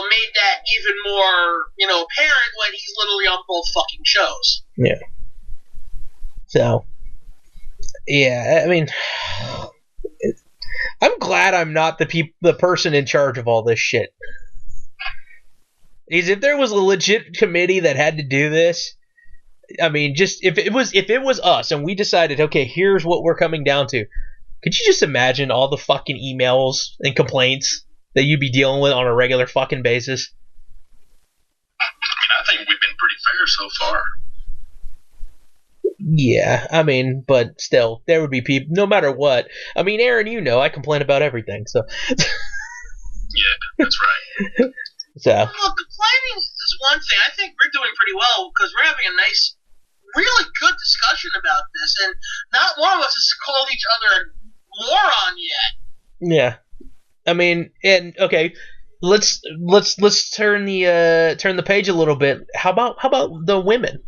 made that even more apparent when he's literally on both fucking shows. Yeah. So, yeah, I mean, I'm glad I'm not the person in charge of all this shit. Because if there was a legit committee that had to do this, I mean, just if it was us and we decided, okay, here's what we're coming down to, could you just imagine all the fucking emails and complaints that you'd be dealing with on a regular fucking basis? I mean, I think we've been pretty fair so far. Yeah, I mean, but still, there would be people, no matter what. I mean, Aaron, I complain about everything, so. Yeah, that's right. So. Well, complaining is one thing. I think we're doing pretty well because we're having a nice, really good discussion about this, and not one of us has called each other a moron yet. Yeah, I mean, and okay, let's turn the page a little bit. How about the women?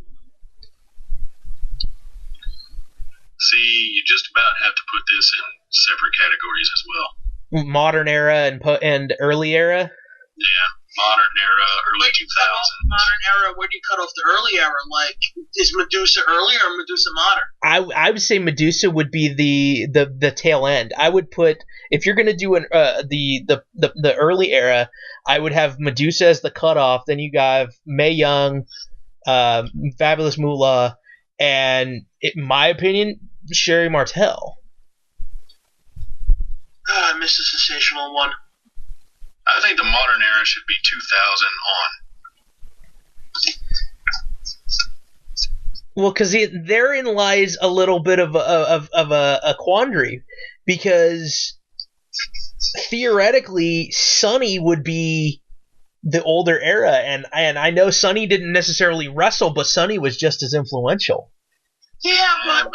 See, you just about have to put this in separate categories as well. Modern era and early era. Yeah, modern era, early 2000s. Modern era. Where do you cut off the early era? Like, is Medusa early or Medusa modern? I would say Medusa would be the tail end. I would put, if you're gonna do the early era, I would have Medusa as the cutoff. Then you have Mae Young, Fabulous Moolah, and in my opinion, Sherry Martel. I missed a sensational one. I think the modern era should be 2000 on. Well, because therein lies a little bit of a quandary, because theoretically Sunny would be the older era, and I know Sunny didn't necessarily wrestle, but Sunny was just as influential. Yeah, but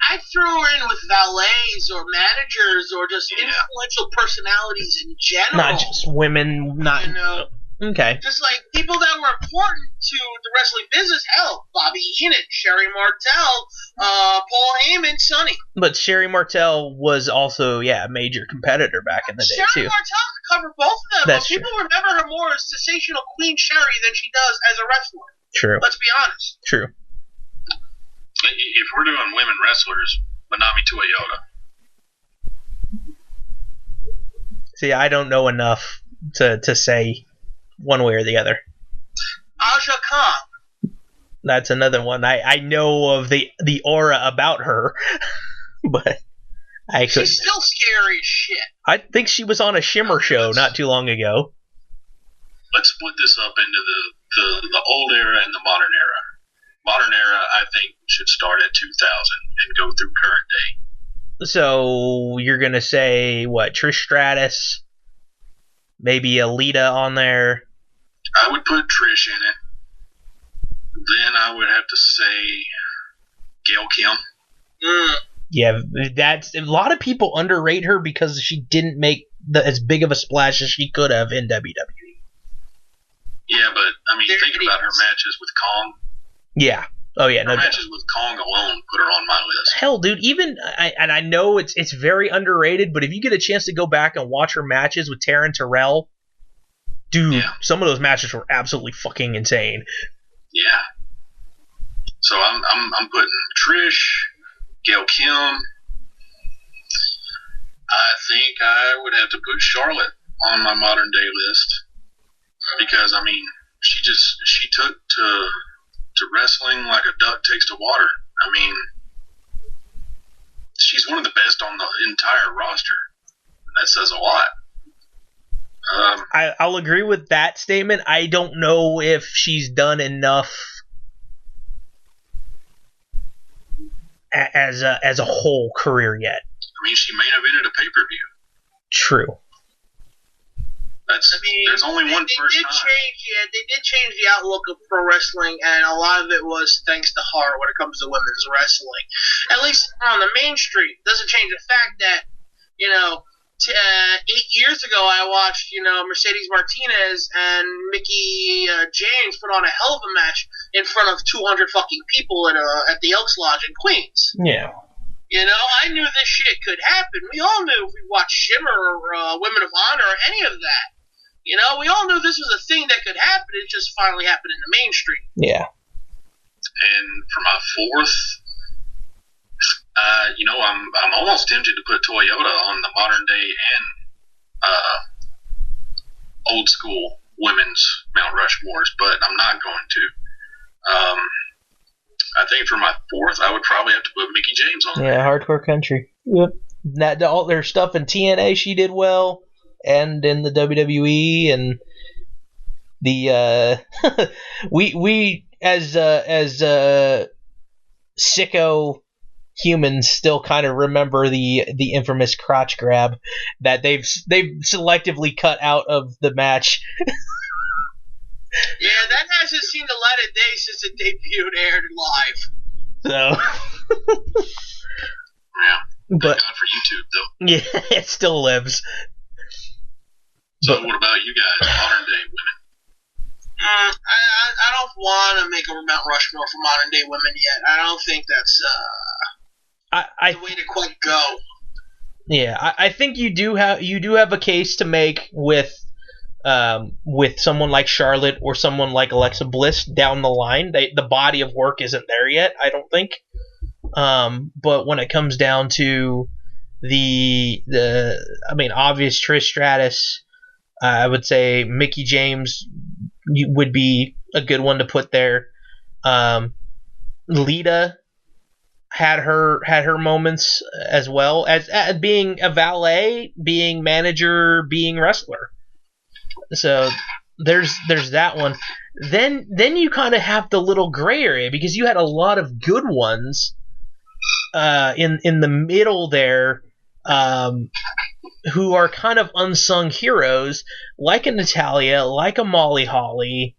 I threw her in with valets or managers or just influential personalities in general. Not just women, not... Okay. Just like people that were important to the wrestling business. Hell, Bobby Heenan, Sherry Martel, Paul Heyman, Sonny. But Sherry Martel was also, a major competitor back in the day, too. Sherry Martel could cover both of them, That's but people remember her more as sensational Queen Sherry than she does as a wrestler. True. Let's be honest. True. If we're doing women wrestlers, Manami Toyota. See, I don't know enough to say one way or the other. Aja Khan. That's another one. I know of the aura about her, but I could. She's still scary as shit. I think she was on a Shimmer show not too long ago. Let's split this up into the old era and the modern era. Modern era, I think, should start at 2000 and go through current day. So you're gonna say what? Trish Stratus, maybe Alita on there. I would put Trish in it. Then I would have to say Gail Kim. Yeah, that's a lot of people underrate her because she didn't make as big of a splash as she could have in WWE. Yeah, but I mean, think about her matches with Kong. Yeah. Oh yeah. Her matches with Kong alone put her on my list. Hell, dude. Even I know it's very underrated, but if you get a chance to go back and watch her matches with Taryn Terrell, dude, some of those matches were absolutely fucking insane. Yeah. So I'm putting Trish, Gail Kim. I think I would have to put Charlotte on my modern day list because I mean she took to wrestling like a duck takes to water. I mean, she's one of the best on the entire roster. And that says a lot. I'll agree with that statement. I don't know if she's done enough as a whole career yet. I mean, she may have entered a pay-per-view. True. There's only one first time. They did change the outlook of pro wrestling, and a lot of it was thanks to her when it comes to women's wrestling. At least on the mainstream. Doesn't change the fact that, 8 years ago, I watched, Mercedes Martinez and Mickey James put on a hell of a match in front of 200 fucking people at the Elks Lodge in Queens. Yeah. I knew this shit could happen. We all knew if we watched Shimmer or Women of Honor or any of that. We all knew this was a thing that could happen. It just finally happened in the mainstream. Yeah. And for my fourth, I'm almost tempted to put Toyota on the modern day and old school women's Mount Rushmores, but I'm not going to. I think for my fourth, I would probably have to put Mickey James on. Yeah, Hardcore Country. Yep. All their stuff in TNA, she did well, and in the WWE, and the we as sicko humans still kind of remember the infamous crotch grab that they've selectively cut out of the match. Yeah, that hasn't seen the light of day since it debuted aired live. So, yeah, but God for YouTube though. Yeah, it still lives. So, what about you guys, modern day women? I don't want to make a Mount Rushmore for modern day women yet. I don't think that's the way to quite go. Yeah, I think you do have a case to make with someone like Charlotte or someone like Alexa Bliss down the line. The body of work isn't there yet, I don't think. But when it comes down to the obvious Trish Stratus, I would say Mickey James would be a good one to put there. Lita had her moments as well as being a valet, being manager, being wrestler. So there's that one. Then you kind of have the little gray area because you had a lot of good ones in the middle there, who are kind of unsung heroes, like a Natalia, like a Molly Holly.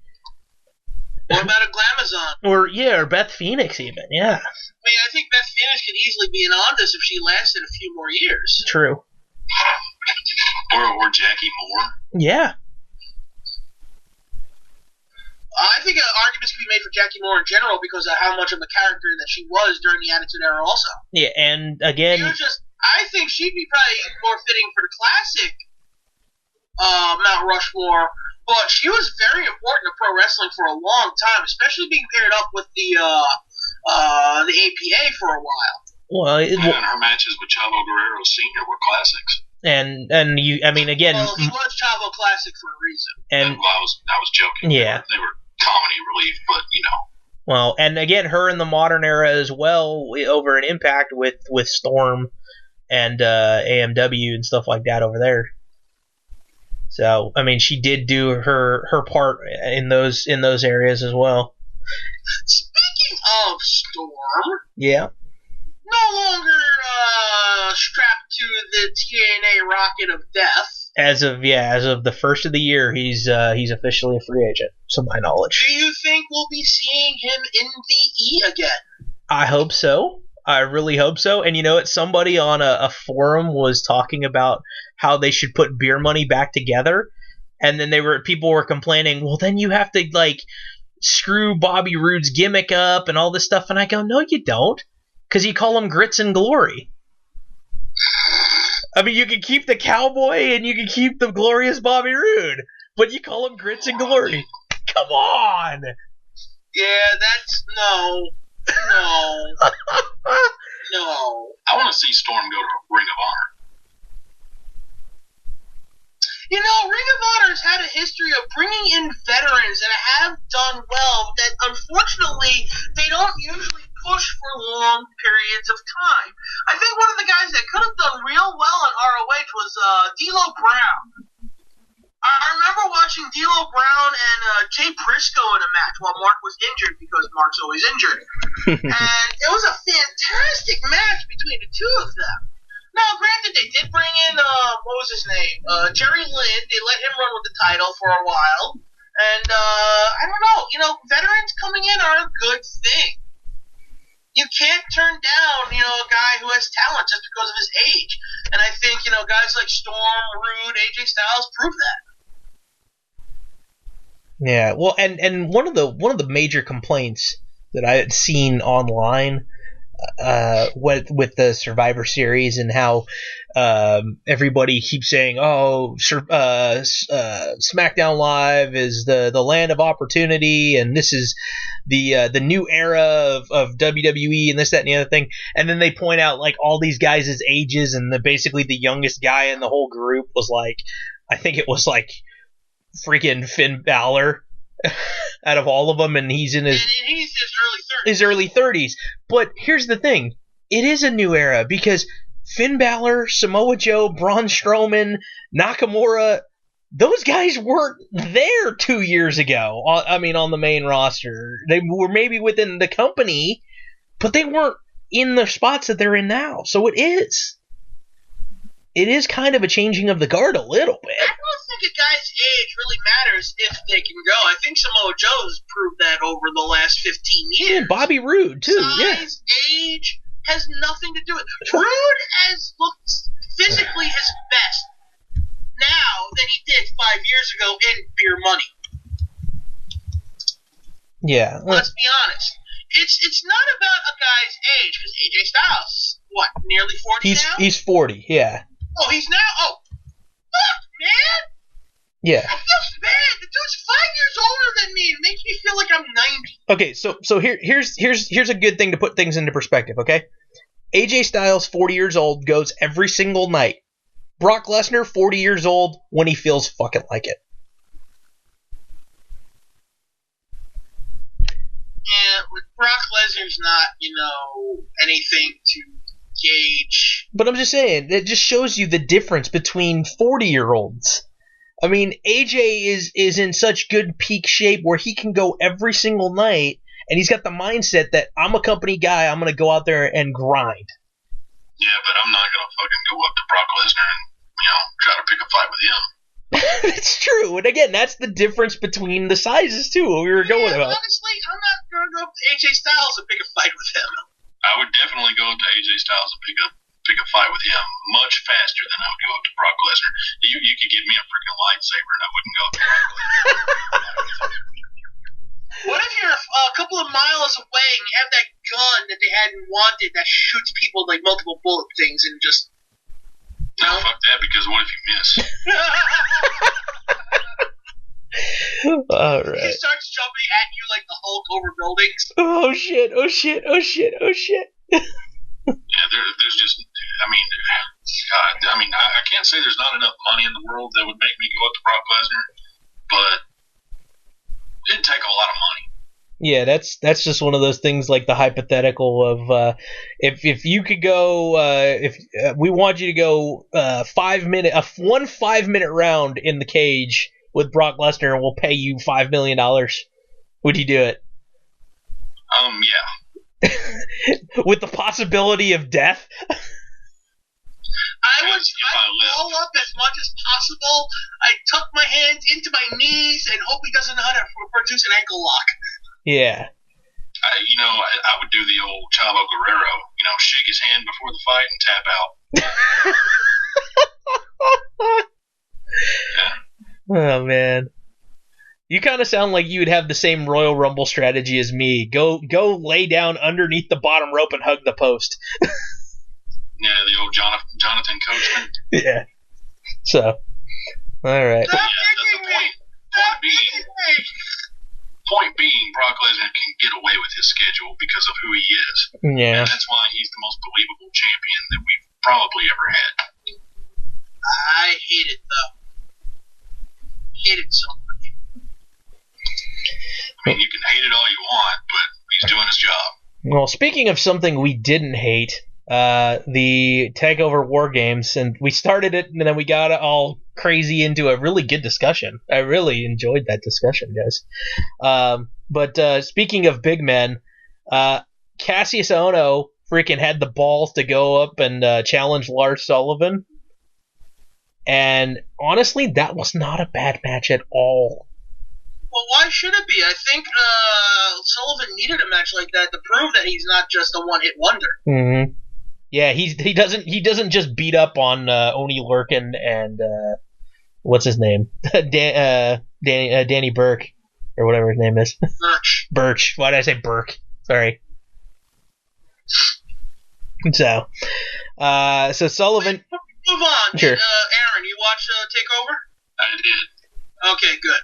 What about a Glamazon? Or Beth Phoenix even, yeah. I mean, I think Beth Phoenix could easily be an Ondas if she lasted a few more years. True. Or Jackie Moore. Yeah. I think arguments can be made for Jackie Moore in general because of how much of a character that she was during the Attitude Era also. Yeah, and again... I think she'd be probably more fitting for the classic Mount Rushmore, but she was very important to pro wrestling for a long time, especially being paired up with the APA for a while. Well, and her matches with Chavo Guerrero Sr. were classics. And again... Well, he was Chavo Classic for a reason. And I was joking. Yeah. They were comedy relief, but, Well, and again, her in the modern era as well, over an Impact with Storm and AMW and stuff like that over there. So, she did do her part in those areas as well. Speaking of Storm... Yeah. No longer strapped to the TNA rocket of death. As of the first of the year, he's officially a free agent, to my knowledge. Do you think we'll be seeing him in the E again? I hope so. I really hope so. And somebody on a forum was talking about how they should put Beer Money back together, and then people were complaining, well, then you have to screw Bobby Roode's gimmick up and all this stuff, and I go, no, you don't. Because you call him Grits and Glory. You can keep the cowboy and you can keep the glorious Bobby Roode, but you call him Grits and Glory. Come on! Yeah, that's... No. No. I want to see Storm go to Ring of Honor. Ring of Honor has had a history of bringing in veterans that have done well, that unfortunately they don't usually push for long periods of time. I think one of the guys that could have done real well in ROH was D'Lo Brown. I remember watching D'Lo Brown and Jay Briscoe in a match while Mark was injured, because Mark's always injured. And it was a fantastic match between the two of them. Now, granted, they did bring in, what was his name? Jerry Lynn. They let him run with the title for a while. And, I don't know. Veterans coming in are a good thing. you can't turn down, a guy who has talent just because of his age. And I think, guys like Storm, Rude, AJ Styles prove that. Yeah, well, and one of the major complaints that I had seen online with the Survivor Series and how everybody keeps saying, "Oh, SmackDown Live is the land of opportunity, and this is the new era of WWE, and this, that, and the other thing," and then they point out like all these guys' ages, and basically the youngest guy in the whole group was like, I think it was like freaking Finn Balor. Out of all of them, and he's in his early 30s. But here's the thing. It is a new era because Finn Balor, Samoa Joe, Braun Strowman, Nakamura, those guys weren't there 2 years ago. I mean, on the main roster. They were maybe within the company, but they weren't in the spots that they're in now. So it is kind of a changing of the guard a little bit. I don't think a guy's age really matters if they can go. I think Samoa Joe's proved that over the last 15 years. Yeah, Bobby Roode, too. Size, age has nothing to do with it. Roode has looked physically his best now than he did 5 years ago in beer money. Yeah. Let's be honest. It's not about a guy's age, because AJ Styles, what, nearly 40 now? He's 40, yeah. Oh, he's now? Oh, fuck, man! Yeah. I feel bad. The dude's 5 years older than me. It makes me feel like I'm 90. Okay, so here's a good thing to put things into perspective, okay? AJ Styles, 40 years old, goes every single night. Brock Lesnar, 40 years old, when he feels fucking like it. Yeah, with Brock Lesnar's not, anything to gauge. But I'm just saying, it just shows you the difference between 40-year-olds. I mean, AJ is in such good peak shape where he can go every single night, and he's got the mindset that I'm a company guy, I'm going to go out there and grind. Yeah, but I'm not going to fucking go up to Brock Lesnar and, try to pick a fight with him. It's true, and again, that's the difference between the sizes, too, what we were going about. Honestly, I'm not going to go up to AJ Styles and pick a fight with him. I would definitely go up to AJ Styles and pick a fight with him much faster than I would go up to Brock Lesnar. You could give me a freaking lightsaber and I wouldn't go up to Brock Lesnar. What if you're a couple of miles away and you have that gun that they hadn't wanted that shoots people like multiple bullet things and just... No, fuck that, because what if you miss? Alright. He starts jumping at you like the Hulk over buildings. Oh shit. Yeah, there's just, God, I can't say there's not enough money in the world that would make me go up to Brock Lesnar, but it'd take a lot of money. Yeah, that's just one of those things like the hypothetical of if you could go if we want you to go 5 minute a 5 minute round in the cage with Brock Lesnar and we'll pay you $5 million, would you do it? Yeah. With the possibility of death? I would roll up as much as possible. I tuck my hands into my knees and hope he doesn't know how to produce an ankle lock. Yeah. I would do the old Chavo Guerrero, shake his hand before the fight and tap out. Yeah. Oh, man. You kind of sound like you would have the same Royal Rumble strategy as me. Go lay down underneath the bottom rope and hug the post. Yeah, the old Jonathan Coachman. Yeah. So, all right. Stop kicking me! Stop kicking me! Point being, Brock Lesnar can get away with his schedule because of who he is. Yeah. And that's why he's the most believable champion that we've probably ever had. I hate it, though. Hate it so much. I mean, you can hate it all you want, but he's doing his job. Well, speaking of something we didn't hate, the TakeOver War Games, and we started it, and then we got all crazy into a really good discussion. I really enjoyed that discussion, guys. But speaking of big men, Cassius Ohno freaking had the balls to go up and challenge Lars Sullivan. And honestly, that was not a bad match at all. Well, why should it be? I think Sullivan needed a match like that to prove that he's not just a one-hit wonder. Mm-hmm. Yeah, he doesn't just beat up on Oni Lurkin and what's his name, Danny Burke or whatever his name is. Birch. Why did I say Burke? Sorry. So Sullivan. Wait, move on. Sure. Aaron, you watch Takeover? I did. Okay, good.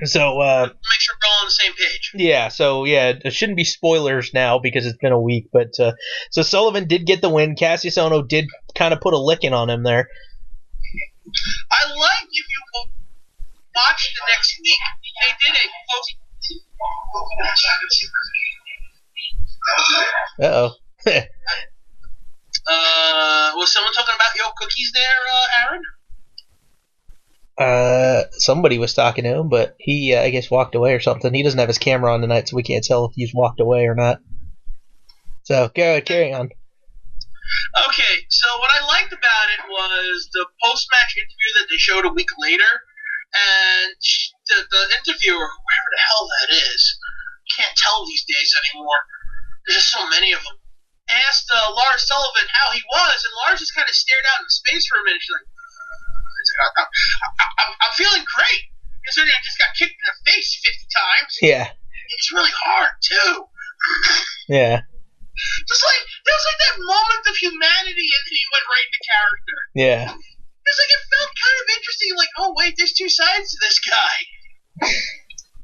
So make sure we're all on the same page. Yeah, so it shouldn't be spoilers now because it's been a week, but so Sullivan did get the win. Cassius Ohno did kind of put a licking on him there. I like if you watch the next week. They did a post. Was someone talking about your cookies there, Aaron? Somebody was talking to him, but he, I guess, walked away or something. He doesn't have his camera on tonight, so we can't tell if he's walked away or not. So, carry on. Okay, so what I liked about it was the post-match interview that they showed a week later, and the interviewer, whoever the hell that is, can't tell these days anymore. There's just so many of them. Asked Lars Sullivan how he was, and Lars just kind of stared out into space for a minute. She's like, I'm feeling great, considering I just got kicked in the face 50 times. Yeah. It's really hard, too. Yeah. Just like, there was like that moment of humanity, and then he went right into character. Yeah. It's like, it felt kind of interesting, like, oh, wait, there's two sides to this guy.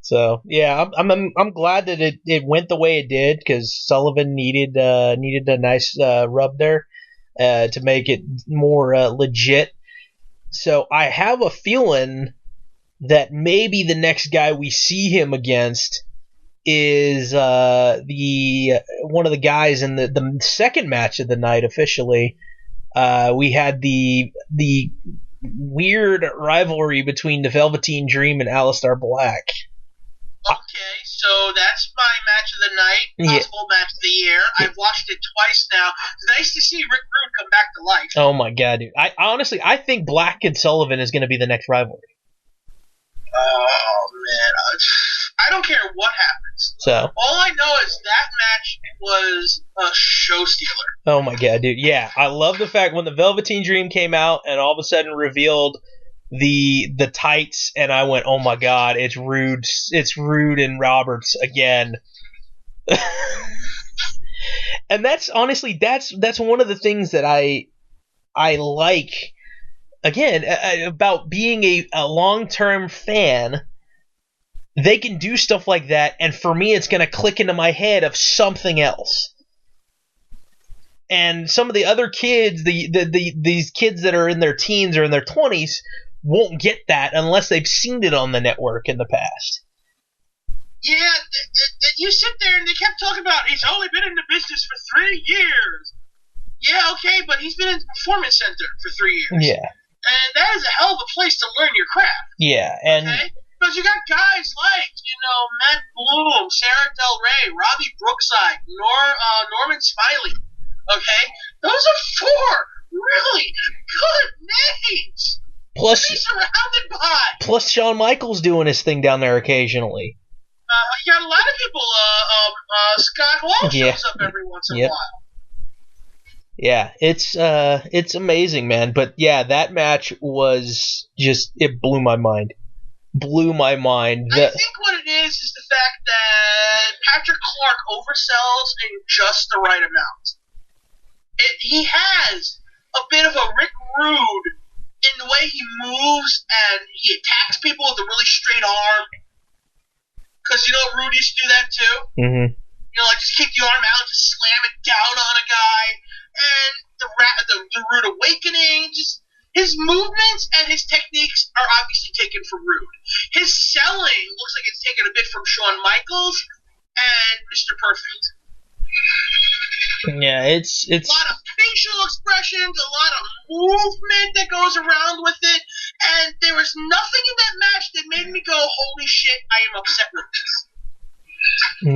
So, yeah, I'm glad that it went the way it did, because Sullivan needed a nice rub there to make it more legit. So I have a feeling that maybe the next guy we see him against is the one of the guys in the second match of the night officially. We had the weird rivalry between the Velveteen Dream and Aleister Black. Okay, so that's my match of the night, possible match of the year. I've watched it twice now. It's nice to see Rick Rude come back to life. Oh my god, dude! I think Black and Sullivan is going to be the next rivalry. Oh man, I don't care what happens. So all I know is that match was a show stealer. Oh my god, dude! Yeah, I love the fact when the Velveteen Dream came out and all of a sudden revealed the tights, and I went, oh my god, it's Rude and Roberts again. And that's honestly that's one of the things that I like again about being a long-term fan. They can do stuff like that, and for me it's going to click into my head of something else. And some of the other kids, these kids that are in their teens or in their 20s won't get that unless they've seen it on the network in the past. Yeah, you sit there and they kept talking about he's only been in the business for 3 years. Yeah, okay, but he's been in the Performance Center for 3 years. Yeah. And that is a hell of a place to learn your craft. Yeah, and... Okay? Because you got guys like, Matt Bloom, Sarah Del Rey, Robbie Brookside, Norman Smiley. Okay? Those are 4 really good names. Plus, to be surrounded by. Plus, Shawn Michaels doing his thing down there occasionally. You got a lot of people. Scott Hall shows up every once in a while. Yeah, it's amazing, man. But yeah, that match was just, it blew my mind. I think what it is the fact that Patrick Clark oversells in just the right amount. He has a bit of a Rick Rude in the way he moves, and he attacks people with a really straight arm. Because, Rude used to do that too. Mm-hmm. Just kick the arm out, just slam it down on a guy. And the Rude Awakening, just his movements and his techniques are obviously taken from Rude. His selling looks like it's taken a bit from Shawn Michaels and Mr. Perfect. Yeah, it's a lot of facial expressions, a lot of movement that goes around with it, and there was nothing in that match that made me go, holy shit, I am upset with this.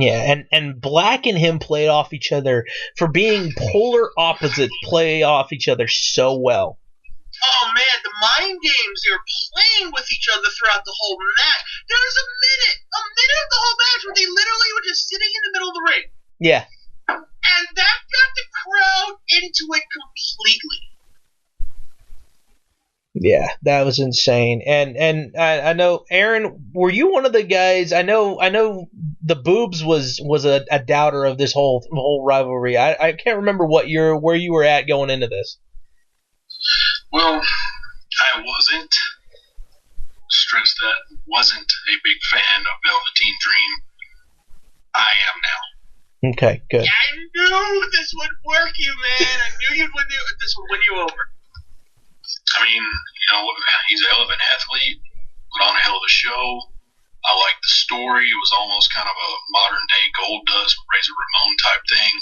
Yeah, and Black and him played off each other, for being polar opposites, play off each other so well. Oh man, the mind games they were playing with each other throughout the whole match. There was a minute of the whole match where they literally were just sitting in the middle of the ring. Yeah. And that got the crowd into it completely. Yeah, that was insane. And I know, Aaron, were you one of the guys? I know the Boobs was a doubter of this whole rivalry. I can't remember where you were at going into this. Well, I wasn't. Stress that, wasn't a big fan of Velveteen Dream. I am now. Okay, good. I knew this would work you, man. I knew this would win you over. I mean, he's a hell of an athlete, put on a hell of a show. I like the story. It was almost kind of a modern-day Goldust, Razor Ramon type thing.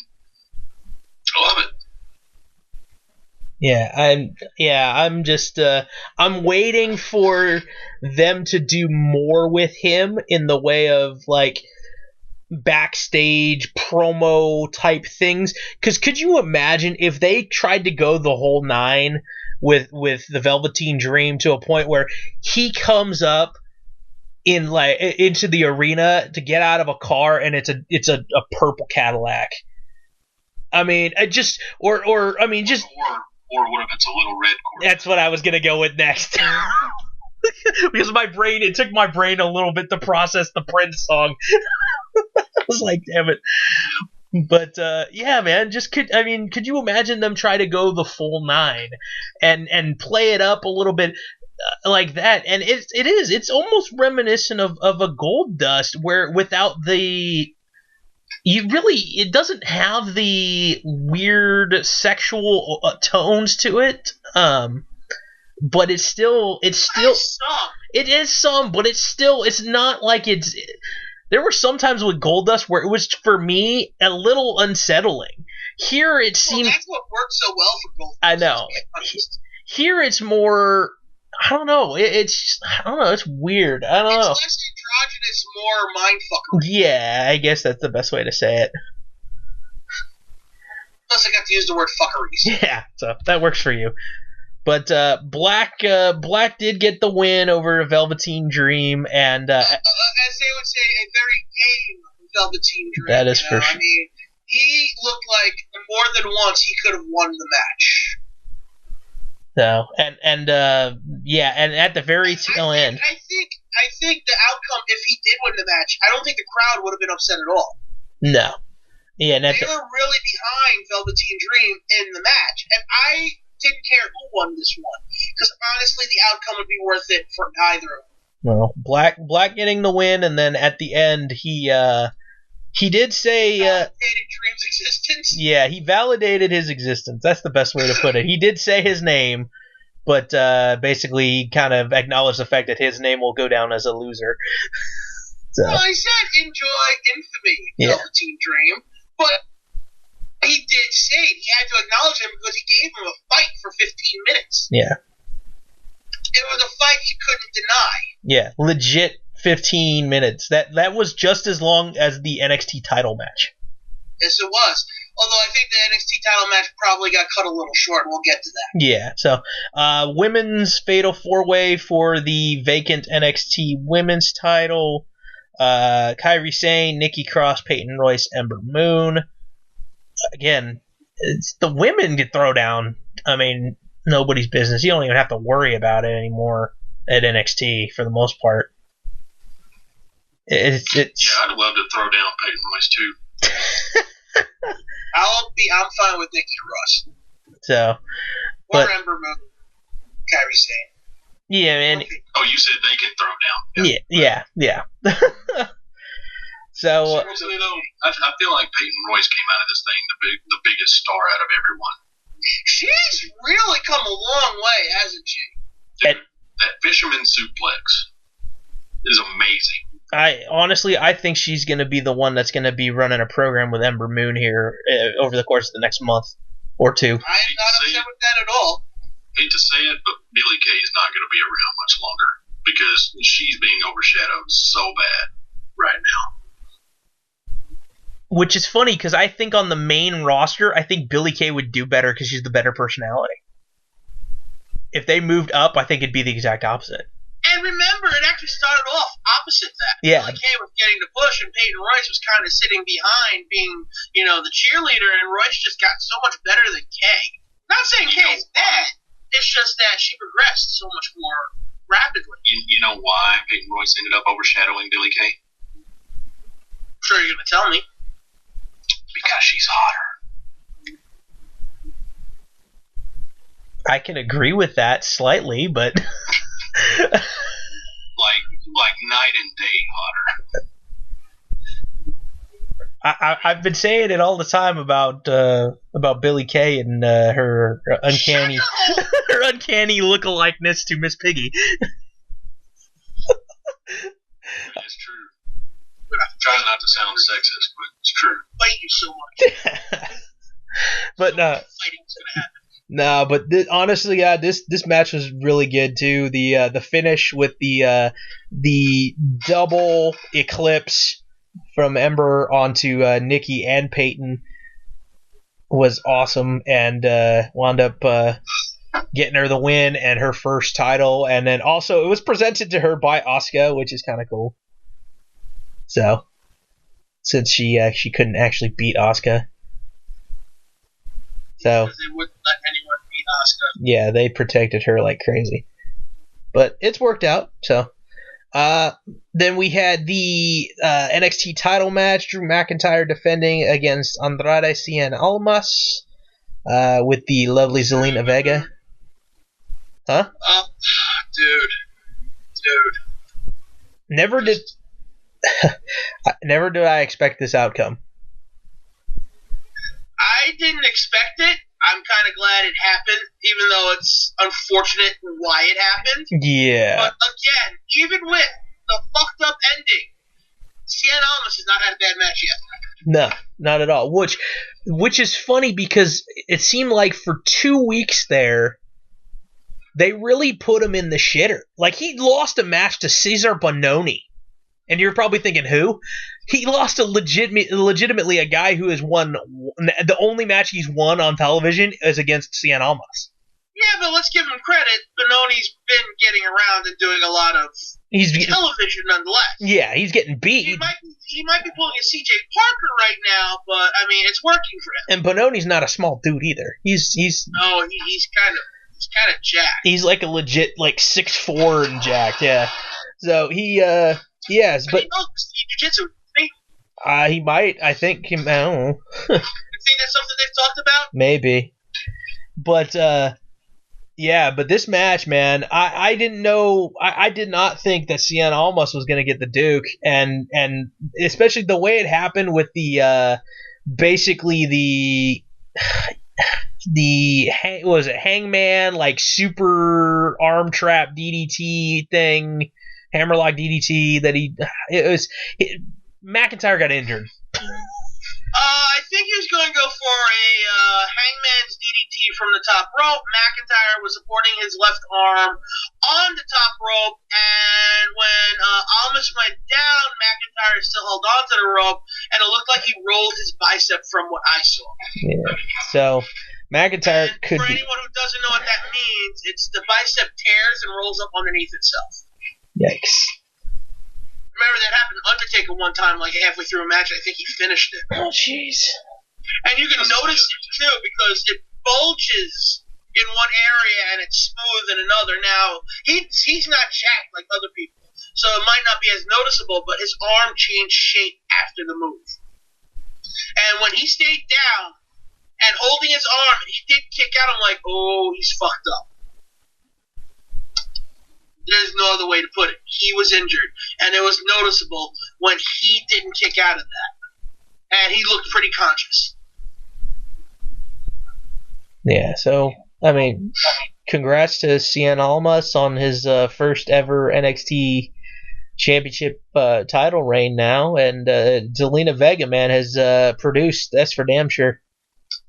I love it. I'm just I'm waiting for them to do more with him in the way of like backstage promo type things. Because could you imagine if they tried to go the whole nine with the Velveteen Dream to a point where he comes up into the arena to get out of a car and it's a purple Cadillac. I mean, or what if it's a little red Corvette? That's what I was gonna go with next. Because it took my brain a little bit to process the Prince song. I was like, damn it. But yeah, man, could you imagine them try to go the full nine and play it up a little bit like that? And it's almost reminiscent of a Goldust, where without it doesn't have the weird sexual tones to it. But it's not like it's. There were some times with Goldust where it was, for me, a little unsettling. Here it seems. Well, that's what worked so well for Goldust. I know. Here it's more. I don't know. It's weird. I don't know. It's less androgynous, more mindfuckery. Yeah, I guess that's the best way to say it. Plus, I got to use the word fuckeries. Yeah, so that works for you. But Black did get the win over Velveteen Dream, and as they would say, a very game Velveteen Dream. That is for sure. I mean, he looked like more than once he could have won the match. So and at the very tail end, I think the outcome, if he did win the match, I don't think the crowd would have been upset at all. No. Yeah, and they were really behind Velveteen Dream in the match, and I didn't care who won this one, because honestly, the outcome would be worth it for either of them. Well, Black getting the win, and then at the end, he did say validated Dream's existence. Yeah, he validated his existence. That's the best way to put it. He did say his name, but basically he kind of acknowledged the fact that his name will go down as a loser. So. Well, I said enjoy infamy, Velveteen Dream, but he did say it. He had to acknowledge him because he gave him a fight for 15 minutes. Yeah. It was a fight he couldn't deny. Yeah, legit 15 minutes. That was just as long as the NXT title match. Yes, it was. Although I think the NXT title match probably got cut a little short. We'll get to that. Yeah, so women's fatal 4-way for the vacant NXT women's title. Kairi Sane, Nikki Cross, Peyton Royce, Ember Moon. Again, it's the women get throw down. I mean, nobody's business. You don't even have to worry about it anymore at NXT for the most part. It's yeah, I'd love to throw down Peyton Royce too. I'm fine with Nikki Cross. So, or Ember Moon, Kairi Sane. Yeah, man. Oh, you said they can throw down. Yeah. So seriously though, I feel like Peyton Royce came out of this thing the biggest star out of everyone. She's really come a long way, hasn't she? Dude, that fisherman suplex is amazing. I think she's going to be the one that's going to be running a program with Ember Moon here over the course of the next month or two. I'm not upset with that at all. Hate to say it, but Billie Kay is not going to be around much longer because she's being overshadowed so bad right now. Which is funny because I think on the main roster, I think Billie Kay would do better because she's the better personality. if they moved up, I think it'd be the exact opposite. And remember, it actually started off opposite that. Yeah. Billie Kay was getting the push, and Peyton Royce was kind of sitting behind, being, the cheerleader, and Royce just got so much better than Kay. Not saying Kay is bad. It's just that she progressed so much more rapidly. You know why Peyton Royce ended up overshadowing Billie Kay? I'm sure you're going to tell me. Because she's hotter. I can agree with that slightly, but like night and day hotter. I've been saying it all the time about Billie Kay and her uncanny her uncanny look-alikeness to Miss Piggy. It's true. I'm trying not to sound sexist, but it's true. Fight you so much. But fighting's gonna happen. No, but honestly, yeah, this match was really good too. The finish with the double eclipse from Ember onto Nikki and Peyton was awesome, and wound up getting her the win and her first title. And then also it was presented to her by Asuka, which is kind of cool. So since she couldn't actually beat Asuka. So because they wouldn't let anyone beat Asuka. Yeah, they protected her like crazy. But it's worked out, so. Then we had the NXT title match, Drew McIntyre defending against Andrade Cien Almas with the lovely Zelina Vega. Huh? Dude. Never did I expect this outcome. I didn't expect it. I'm kind of glad it happened, even though it's unfortunate why it happened. Yeah. But again, even with the fucked up ending, Cien Almas has not had a bad match yet. No, not at all. Which is funny because it seemed like for 2 weeks there, they really put him in the shitter. Like, he lost a match to Cesar Bononi. And you're probably thinking, who? He lost legitimately a guy who has won. The only match he's won on television is against Cien Almas. Yeah, but let's give him credit. Bononi's been getting around and doing a lot of television nonetheless. Yeah, he's getting beat. He might be pulling a CJ Parker right now, but I mean, it's working for him. And Bononi's not a small dude either. He's kind of jacked. He's like a legit 6'4" and jacked. Yeah. So he yes, but jiu-jitsu. He might. I think. I don't know. You think that's something they've talked about? Maybe. But yeah. But this match, man, I didn't know. I did not think that Cien Almas was going to get the Duke, and especially the way it happened with the basically the Hangman super arm trap DDT thing, hammerlock DDT that McIntyre got injured. I think he was going to go for a Hangman's DDT from the top rope. McIntyre was supporting his left arm on the top rope, and when Almas went down, McIntyre still held on to the rope, and it looked like he rolled his bicep from what I saw. Yeah. So McIntyre could. For anyone who doesn't know what that means, it's the bicep tears and rolls up underneath itself. Yikes. Remember that happened to Undertaker one time, halfway through a match. I think he finished it. Oh, jeez. And you can notice it too because it bulges in one area and it's smooth in another. Now he's not jacked like other people, so it might not be as noticeable. But his arm changed shape after the move, and when he stayed down and holding his arm, he did kick out. I'm like, oh, he's fucked up. There's no other way to put it. He was injured, and it was noticeable when he didn't kick out of that. And he looked pretty conscious. Yeah, so, I mean, congrats to Cien Almas on his first ever NXT Championship title reign now, and Zelina Vega, man, has produced, that's for damn sure,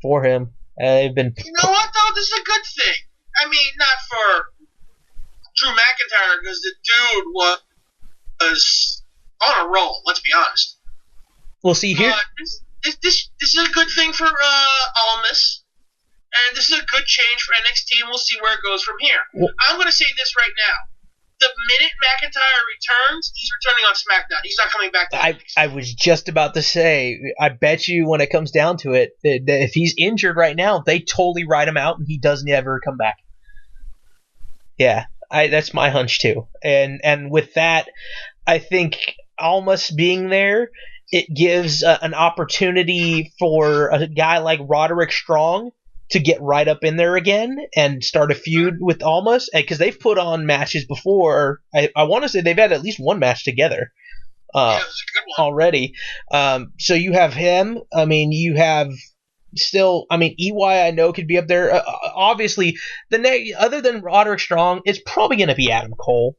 for him. They've been... You know what, though? This is a good thing. I mean, not for Drew McIntyre, because the dude was on a roll, let's be honest. Well, see, here... This is a good thing for Almas. And this is a good change for NXT, and we'll see where it goes from here. Well, I'm going to say this right now. The minute McIntyre returns, he's returning on SmackDown. He's not coming back to NXT. I was just about to say, I bet you when it comes down to it, that if he's injured right now, they totally ride him out and he doesn't ever come back. Yeah, that's my hunch too. And with that, I think Almas being there, it gives an opportunity for a guy like Roderick Strong to get right up in there again and start a feud with Almas, because they've put on matches before. I want to say they've had at least one match together That was a good one. already. So you have him. I mean, you have still. I mean, EY I know could be up there. Obviously, other than Roderick Strong, it's probably going to be Adam Cole.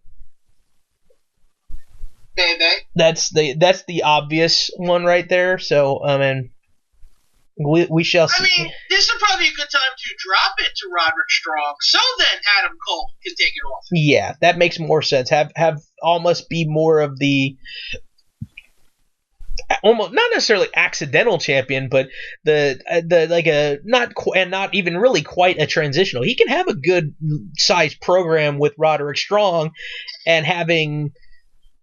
Maybe. That's the obvious one right there. So I mean, we shall see. I mean, this is probably a good time to drop it to Roderick Strong, so then Adam Cole can take it off. Yeah, that makes more sense. Have almost be more of the almost not necessarily accidental champion, but the like a not even really quite a transitional. He can have a good sized program with Roderick Strong, and having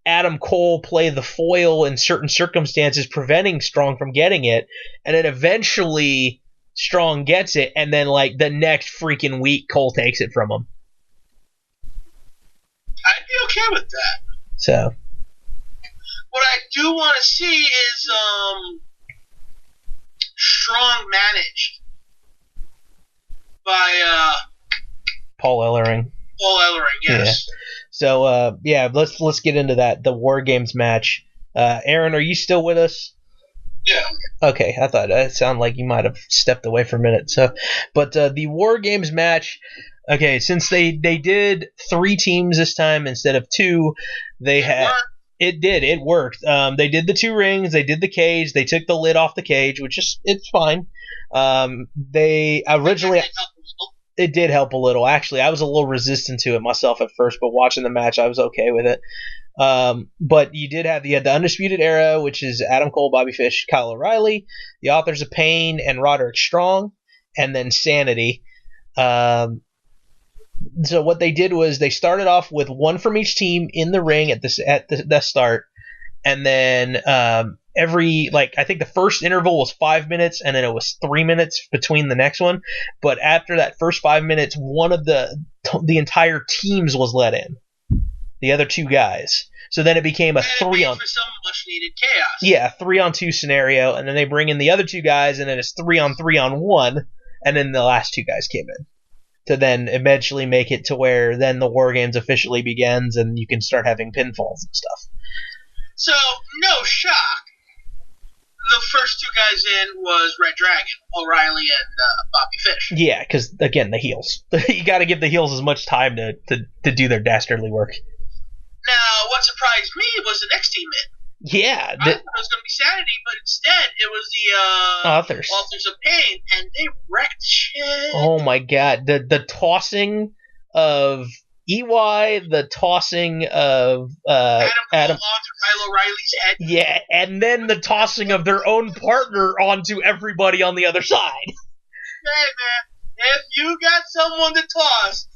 Adam Cole play the foil in certain circumstances, preventing Strong from getting it, and then eventually Strong gets it, and then like the next freaking week Cole takes it from him. I'd be okay with that. So What I do want to see is Strong managed by Paul Ellering. Paul Ellering, yes. Yeah. So let's get into that. The War Games match. Aaron, are you still with us? Yeah. Okay, I thought it sounded like you might have stepped away for a minute. So, but the War Games match. Okay, since they did 3 teams this time instead of 2, it worked. They did the 2 rings, they did the cage, they took the lid off the cage, which is it's fine. They originally. It did help a little. Actually, I was a little resistant to it myself at first, but watching the match, I was okay with it. But you did have the Undisputed Era, which is Adam Cole, Bobby Fish, Kyle O'Reilly, the Authors of Pain, and Roderick Strong, and then Sanity. So what they did was they started off with 1 from each team in the ring at the start, and then I think the first interval was 5 minutes, and then it was 3 minutes between the next one. But after that first 5 minutes, one of the entire teams was let in, the other 2 guys. So then it became a 3-on. For some much needed chaos. Yeah, 3-on-2 scenario, and then they bring in the other 2 guys, and then it's 3-on-3-on-1, and then the last 2 guys came in to then eventually make it to where then the War Games officially begins, and you can start having pinfalls and stuff. So, no shock. The first 2 guys in was Red Dragon, O'Reilly, and Bobby Fish. Yeah, because, again, the heels. You got to give the heels as much time to do their dastardly work. Now, what surprised me was the next team in. Yeah. I thought it was going to be Sanity, but instead it was the Authors of Pain, and they wrecked shit. Oh, my God. The tossing of EY, the tossing of Adam onto Kyle O'Reilly's head. Yeah, and then the tossing of their own partner onto everybody on the other side. Hey, man, if you got someone to toss,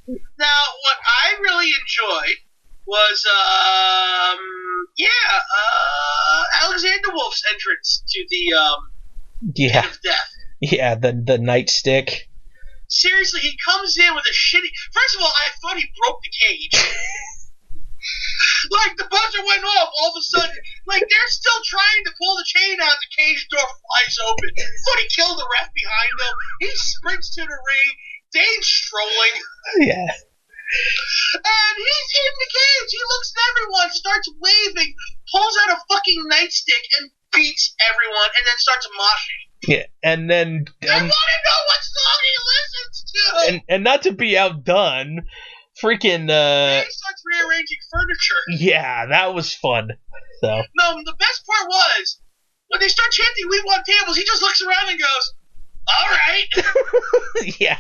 Now, what I really enjoyed was, Alexander Wolf's entrance to the Pit of Death. Yeah, the nightstick. Seriously, he comes in with a shitty... First of all, I thought he broke the cage. Like, the buzzer went off all of a sudden. Like, they're still trying to pull the chain out. The cage door flies open. Thought he killed the ref behind him. He sprints to the ring. Dane's strolling. Yeah. And he's in the cage. He looks at everyone, starts waving, pulls out a fucking nightstick, and beats everyone, and then starts moshing. Yeah, and then... I want to know what song he listens to! And not to be outdone, freaking... He starts rearranging furniture. Yeah, that was fun. So. No, the best part was, when they start chanting, "We want tables," he just looks around and goes, "Alright." Yeah.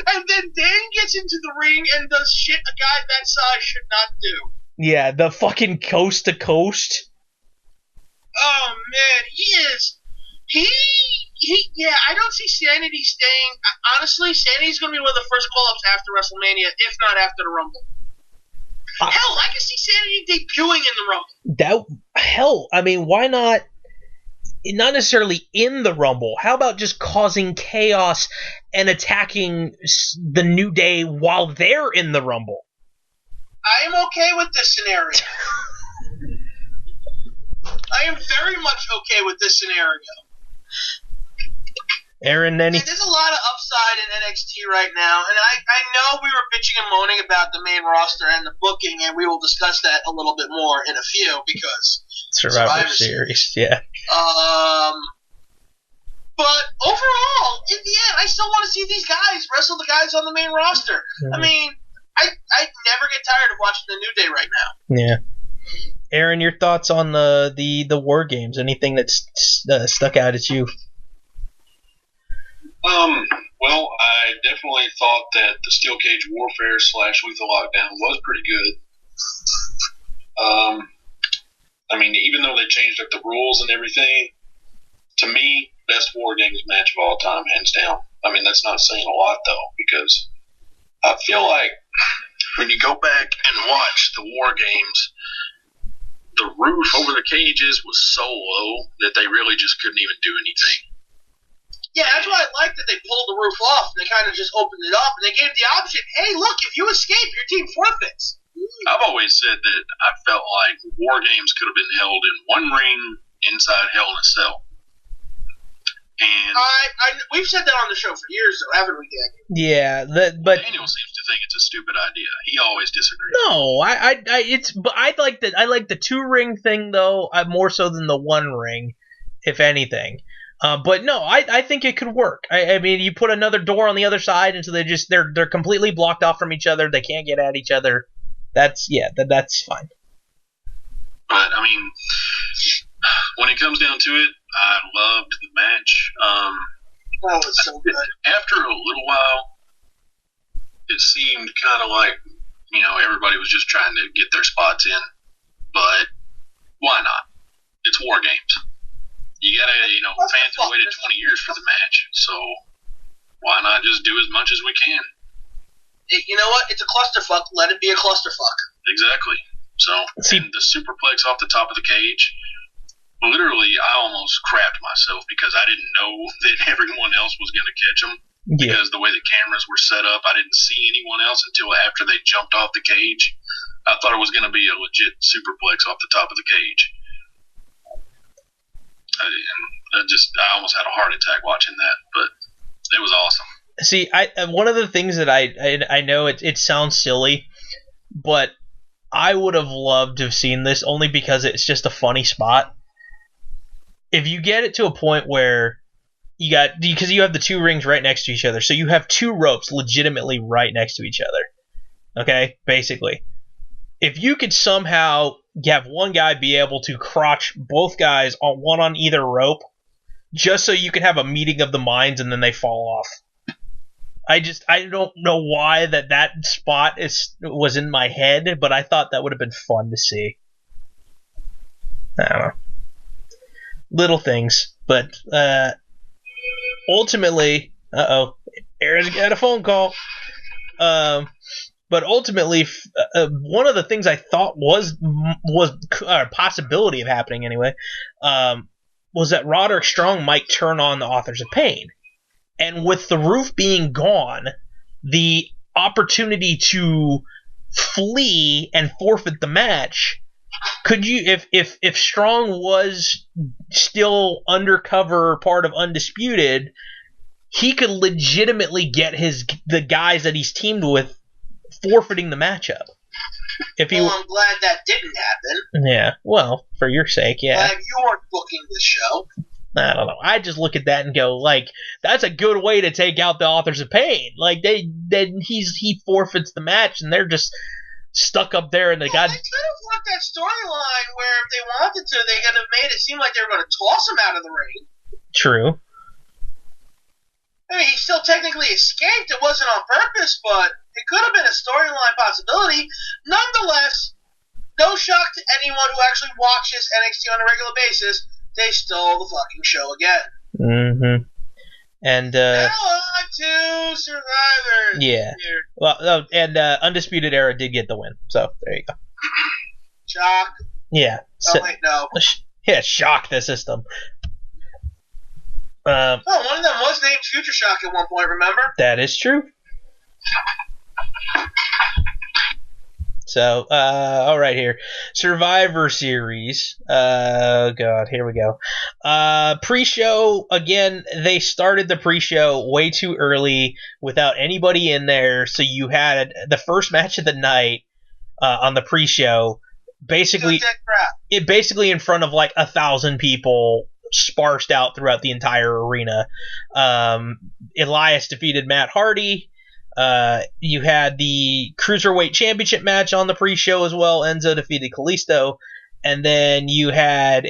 And then Dan gets into the ring and does shit a guy that size should not do. Yeah, the fucking coast to coast. Oh man, he I don't see Sanity staying. Honestly, Sanity's going to be one of the first call-ups after WrestleMania, if not after the Rumble. Hell, I can see Sanity debuting in the Rumble. I mean, why not? Not necessarily in the Rumble. How about just causing chaos and attacking the New Day while they're in the Rumble? I am okay with this scenario. I am very much okay with this scenario. Aaron, there's a lot of upside in NXT right now, and I know we were bitching and moaning about the main roster and the booking, and we will discuss that a little bit more in a few because Survivor Series, yeah. But overall, in the end, I still want to see these guys wrestle the guys on the main roster. Mm-hmm. I mean, I never get tired of watching the New Day right now. Yeah. Aaron, your thoughts on the War Games? Anything that's stuck out at you? Well, I definitely thought that the Steel Cage Warfare / Lethal Lockdown was pretty good. I mean, even though they changed up the rules and everything, to me, best War Games match of all time, hands down. I mean, that's not saying a lot, though, because I feel like when you go back and watch the War Games, the roof over the cages was so low that they really just couldn't even do anything. Yeah, that's why I like that they pulled the roof off and they kind of just opened it up and they gave the option, hey, look, if you escape, your team forfeits. I've always said that I felt like War Games could have been held in one ring inside Hell in a Cell. And we've said that on the show for years, though, haven't we, Daniel? Yeah, but Daniel seems to think it's a stupid idea. He always disagrees. No, I like the 2-ring thing though, more so than the 1 ring, if anything. But no, I think it could work. I mean, you put another door on the other side, and so they're completely blocked off from each other. They can't get at each other. That's fine. But I mean, when it comes down to it, I loved the match. It's so good. After a little while, it seemed kind of like everybody was just trying to get their spots in. But why not? It's War Games. You gotta, fans have waited 20 years for the match, so why not just do as much as we can? You know what? It's a clusterfuck. Let it be a clusterfuck. Exactly. So, and the superplex off the top of the cage, literally, I almost crapped myself because I didn't know that everyone else was going to catch them. Yeah. Because the way the cameras were set up, I didn't see anyone else until after they jumped off the cage. I thought it was going to be a legit superplex off the top of the cage. I almost had a heart attack watching that, but it was awesome. See, one of the things that I know it sounds silly, but I would have loved to have seen this only because it's just a funny spot. If you get it to a point where because you have the 2 rings right next to each other, so you have 2 ropes legitimately right next to each other. Okay, basically, if you could somehow have one guy be able to crotch both guys one on either rope, just so you can have a meeting of the minds and then they fall off. I don't know why that spot was in my head, but I thought that would have been fun to see. I don't know. Little things, but ultimately, Aaron's got a phone call. But ultimately, one of the things I thought was a possibility of happening anyway, was that Roderick Strong might turn on the Authors of Pain. And with the roof being gone, the opportunity to flee and forfeit the match, could you, if Strong was still undercover part of Undisputed, he could legitimately get the guys that he's teamed with forfeiting the matchup. I'm glad that didn't happen. Yeah, well, for your sake, yeah. Glad you weren't booking this show. I don't know. I just look at that and go, that's a good way to take out the Authors of Pain. He forfeits the match, and they're just stuck up there, and they could have worked that storyline where if they wanted to, they could have made it seem like they were going to toss him out of the ring. True. I mean, he still technically escaped. It wasn't on purpose, but it could have been a storyline possibility. Nonetheless, no shock to anyone who actually watches NXT on a regular basis. They stole the fucking show again. Mm-hmm. And now on to Survivor. yeah. Here. Well, and Undisputed Era did get the win. So there you go. Shock. Yeah. Oh wait, no. Yeah, shock the system. One of them was named Future Shock at one point. Remember? That is true. So, all right here. Survivor Series. God, here we go. Pre-show, again, they started the pre-show way too early without anybody in there, so you had the first match of the night on the pre-show, basically in front of like 1,000 people, sparsed out throughout the entire arena. Elias defeated Matt Hardy. You had the Cruiserweight Championship match on the pre-show as well. Enzo defeated Kalisto. And then you had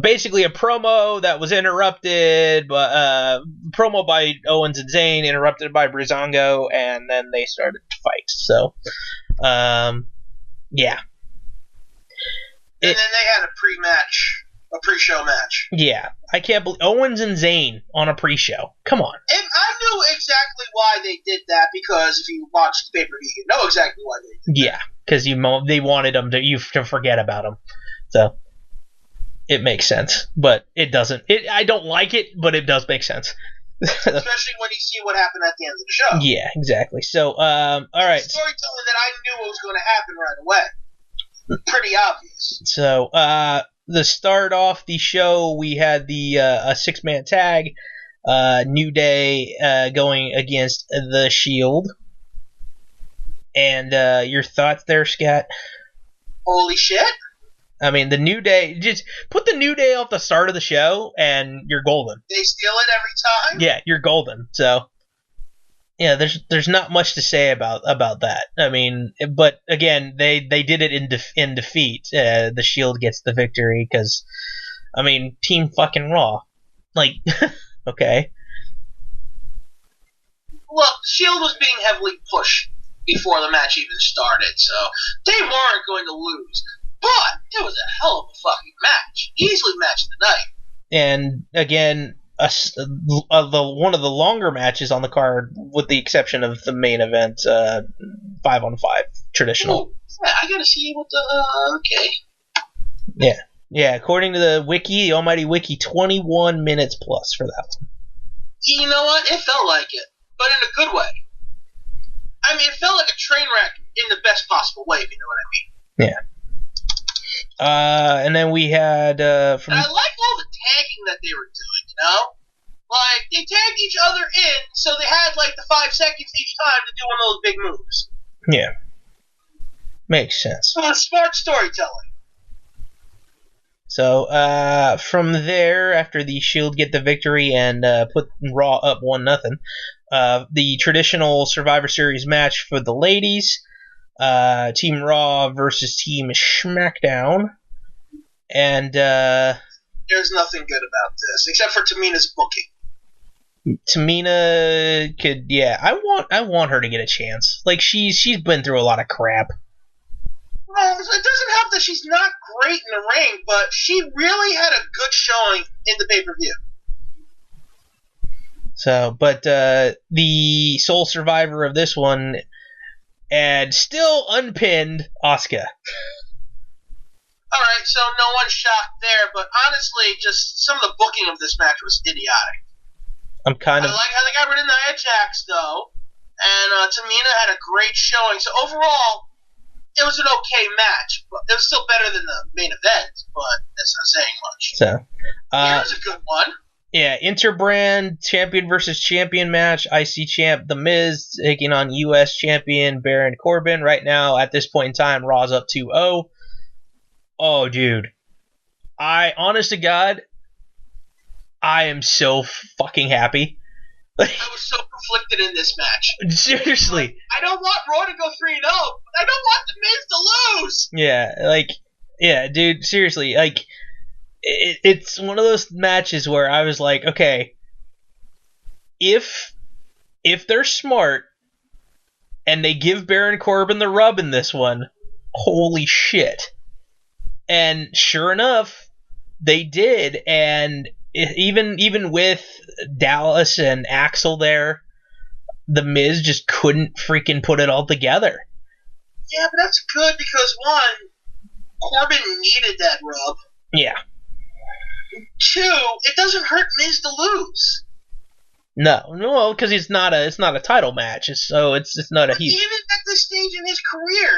basically a promo that was interrupted, but promo by Owens and Zayn, interrupted by Breezango, and then they started to fight. So, yeah. And then they had a pre-show match. Yeah, I can't believe Owens and Zayn on a pre-show. Come on. And I knew exactly why they did that, because if you watch the pay-per-view, you know exactly why they did that. Yeah, because they wanted them to forget about them. So it makes sense, but it doesn't. I don't like it, but it does make sense. Especially when you see what happened at the end of the show. Yeah, exactly. So, all right. Storytelling that I knew what was going to happen right away. Pretty obvious. So, to start off the show, we had the a 6-man tag, New Day going against the Shield. And your thoughts there, Scott? Holy shit! I mean, the New Day, just put the New Day off the start of the show, and you're golden. They steal it every time? Yeah, you're golden. So, yeah, there's not much to say about that. I mean, but again, they did it in defeat. The Shield gets the victory because, I mean, Team fucking Raw. Like, okay. Well, Shield was being heavily pushed before the match even started, so they weren't going to lose. But it was a hell of a fucking match. Easily match of the night. And again, one of the longer matches on the card, with the exception of the main event, 5-on-5 traditional. Oh, yeah, I gotta see what the okay. Yeah. According to the wiki, the almighty wiki, 21 minutes plus for that one. You know what? It felt like it, but in a good way. I mean, it felt like a train wreck in the best possible way, if you know what I mean. Yeah. And then we had and I like all the tagging that they were doing, you know? Like, they tagged each other in, so they had like the 5 seconds each time to do one of those big moves. Yeah. Makes sense. So it's smart storytelling. So, from there, after the Shield get the victory and put Raw up 1-0, the traditional Survivor Series match for the ladies, Team Raw versus Team SmackDown, and there's nothing good about this except for Tamina's booking. Tamina could, yeah, I want her to get a chance. Like, she's been through a lot of crap. Well, it doesn't help that she's not great in the ring, but she really had a good showing in the pay-per-view. So, but the sole survivor of this one, and still unpinned, Asuka. Alright, so no one's shocked there, but honestly, just some of the booking of this match was idiotic. I like how they got rid of Nia Jax, though, and Tamina had a great showing. So overall, it was an okay match, but it was still better than the main event, but that's not saying much. So, here's a good one. Yeah, Interbrand champion versus champion match. IC champ The Miz taking on US champion Baron Corbin. Right now, at this point in time, Raw's up 2-0. Oh, dude. Honest to God, I am so fucking happy. I was so conflicted in this match. Seriously. I don't want Raw to go 3-0, but I don't want The Miz to lose. Yeah, dude, seriously, like, it's one of those matches where I was like, okay, if they're smart and they give Baron Corbin the rub in this one, holy shit. And sure enough, They did, and even with Dallas and Axel there, the Miz just couldn't freaking put it all together. Yeah, but that's good because, one, Corbin needed that rub. Yeah. Two, it doesn't hurt Miz to lose. No, because it's not a title match, so it's not a huge. Even at this stage in his career,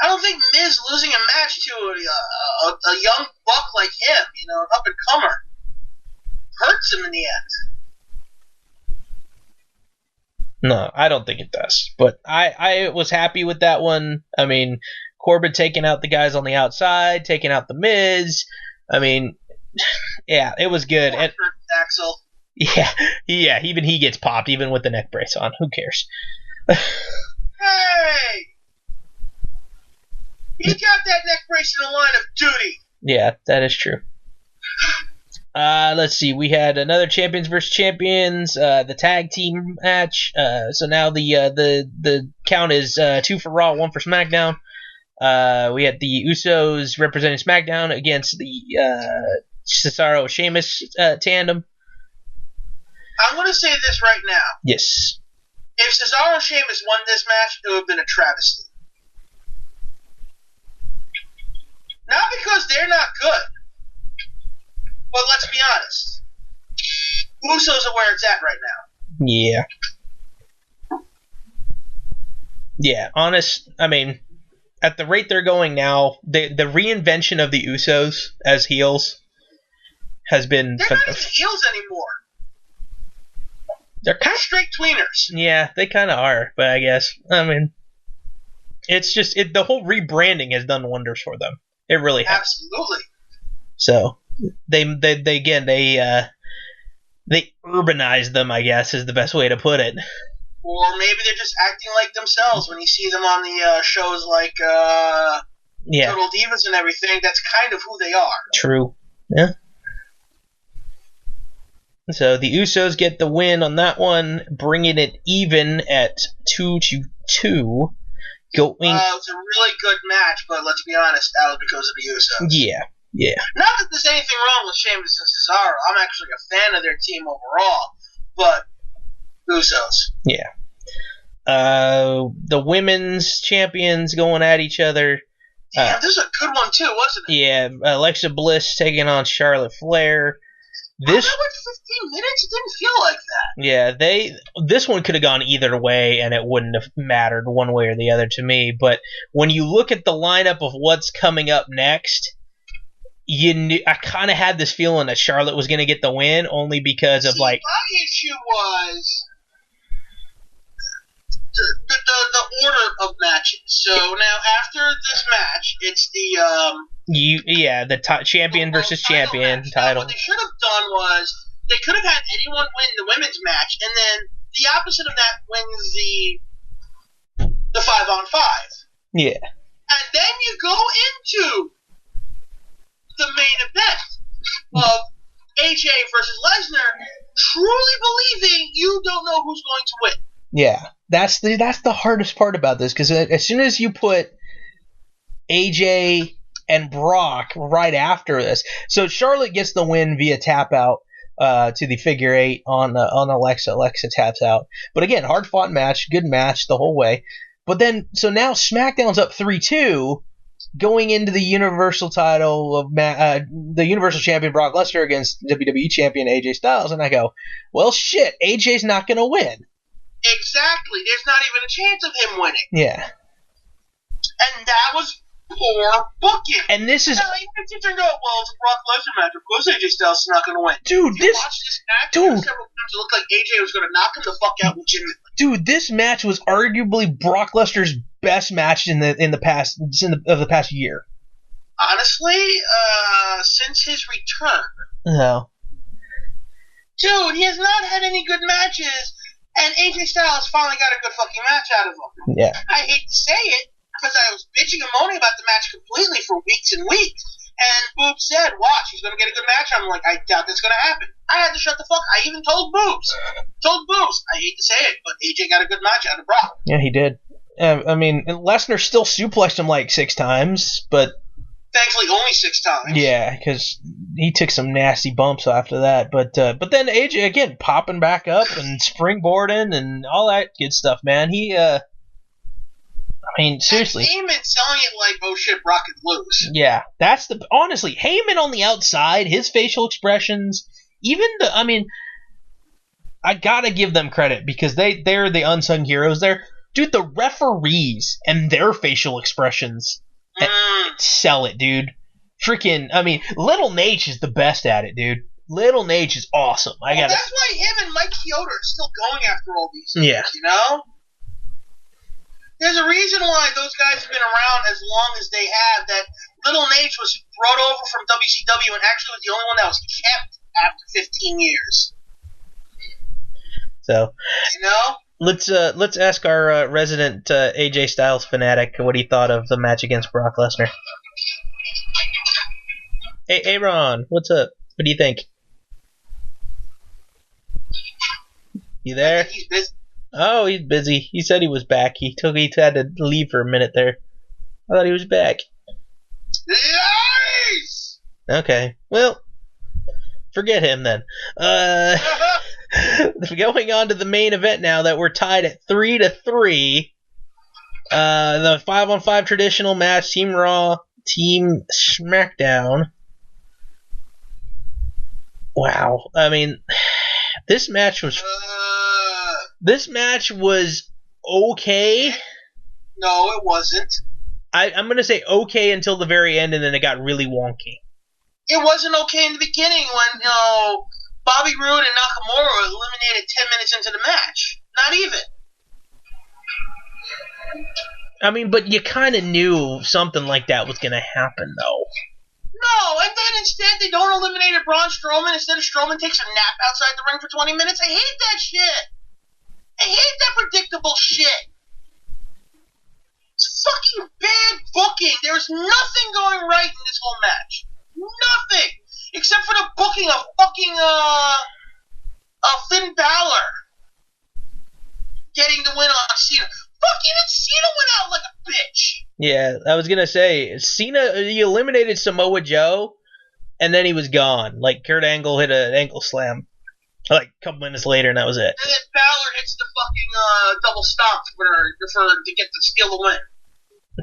I don't think Miz losing a match to a young buck like him, an up and comer, hurts him in the end. No, I don't think it does. But I was happy with that one. I mean, Corbin taking out the guys on the outside, taking out the Miz. I mean, yeah, it was good. And Axel. Yeah, even he gets popped, even with the neck brace on. Who cares? Hey! He got that neck brace in the line of duty. Yeah, that is true. Let's see. We had another champions versus champions, the tag team match. So now the count is 2 for Raw, 1 for SmackDown. We had the Usos representing SmackDown against the Cesaro Sheamus tandem. I'm going to say this right now. Yes. If Cesaro and Sheamus won this match, it would have been a travesty. Not because they're not good, but let's be honest. Usos are where it's at right now. Yeah. Yeah, I mean, at the rate they're going now, the reinvention of the Usos as heels has been... They're not even heels anymore. They're kind of straight tweeners. Yeah, they kind of are, but I guess, I mean, it's just, the whole rebranding has done wonders for them. It really has. Absolutely. So, they urbanized them, I guess, is the best way to put it. Or maybe they're just acting like themselves when you see them on the shows like Total Divas and everything. That's kind of who they are. True. Yeah. So the Usos get the win on that one, bringing it even at 2-2. It was a really good match, but let's be honest, that was because of the Usos. Yeah. Not that there's anything wrong with Sheamus and Cesaro. I'm actually a fan of their team overall, but Usos. Yeah. The women's champions going at each other. Yeah, this was a good one too, wasn't it? Yeah, Alexa Bliss taking on Charlotte Flair. That went 15 minutes? It didn't feel like that. Yeah, this one could have gone either way, and it wouldn't have mattered one way or the other to me. But when you look at the lineup of what's coming up next, I kind of had this feeling that Charlotte was going to get the win, only because of my issue was the order of matches. So now after this match, it's the champion versus champion title. What they should have done was they could have had anyone win the women's match, and then the opposite of that wins the 5-on-5. Yeah. And then you go into the main event of AJ versus Lesnar, truly believing you don't know who's going to win. Yeah, that's the hardest part about this, because as soon as you put AJ and Brock right after this, so Charlotte gets the win via tap out to the figure 8 on Alexa. Alexa taps out, but again, hard fought match, good match the whole way. But then, so now SmackDown's up 3-2, going into the Universal title of the Universal Champion Brock Lesnar against WWE Champion AJ Styles, and I go, well, shit, AJ's not gonna win. Exactly. There's not even a chance of him winning. Yeah. And that was poor booking. And this is... Now, even if you go, well, it's a Brock Lesnar match, of course AJ Styles is not going to win. Dude, watch this match, several times it looked like AJ was going to knock him the fuck out legitimately. Dude, this match was arguably Brock Lesnar's best match of the past year. Honestly, since his return. No. Dude, he has not had any good matches. And AJ Styles finally got a good fucking match out of him. Yeah. I hate to say it, because I was bitching and moaning about the match completely for weeks and weeks. And Boobs said, watch, he's going to get a good match. I'm like, I doubt that's going to happen. I had to shut the fuck. I even told Boobs. I hate to say it, but AJ got a good match out of Brock. Yeah, he did. I mean, Lesnar still suplexed him like 6 times, but Thankfully, only 6 times. Yeah, because he took some nasty bumps after that. But then AJ, again, popping back up and springboarding and all that good stuff, man. Seriously. And Heyman selling it like, oh shit, Brock could lose. Yeah, honestly, Heyman on the outside, his facial expressions, I gotta give them credit because they're the unsung heroes there. Dude, the referees and their facial expressions sell it, dude. Little Nate is the best at it, dude. Little Nate is awesome. That's why him and Mike Chioda are still going after all these things, you know? There's a reason why those guys have been around as long as they have, that Little Nate was brought over from WCW and actually was the only one that was kept after 15 years. So, you know? Let's ask our resident AJ Styles fanatic what he thought of the match against Brock Lesnar. Hey, Ron, what's up? What do you think? You there? I think he's busy. Oh, he's busy. He said he was back. He had to leave for a minute there. I thought he was back. Nice! Okay, well, forget him then. Going on to the main event now that we're tied at 3-3. The 5-on-5 traditional match, Team Raw, Team SmackDown. Wow. This match was okay. No, it wasn't. I'm going to say okay until the very end, and then it got really wonky. It wasn't okay in the beginning when, Bobby Roode and Nakamura eliminated 10 minutes into the match. Not even. But you kind of knew something like that was going to happen, though. No, and then instead they don't eliminate Braun Strowman. Instead of Strowman takes a nap outside the ring for 20 minutes. I hate that shit. I hate that predictable shit. It's fucking bad booking. There's nothing going right in this whole match. Nothing. Except for the booking of fucking, Finn Balor getting the win on Cena. Fuck, even Cena went out like a bitch. Yeah, I was going to say, Cena, he eliminated Samoa Joe, and then he was gone. Like, Kurt Angle hit an ankle slam, like, a couple minutes later, and that was it. And then Balor hits the fucking, double stomp to get to steal the win.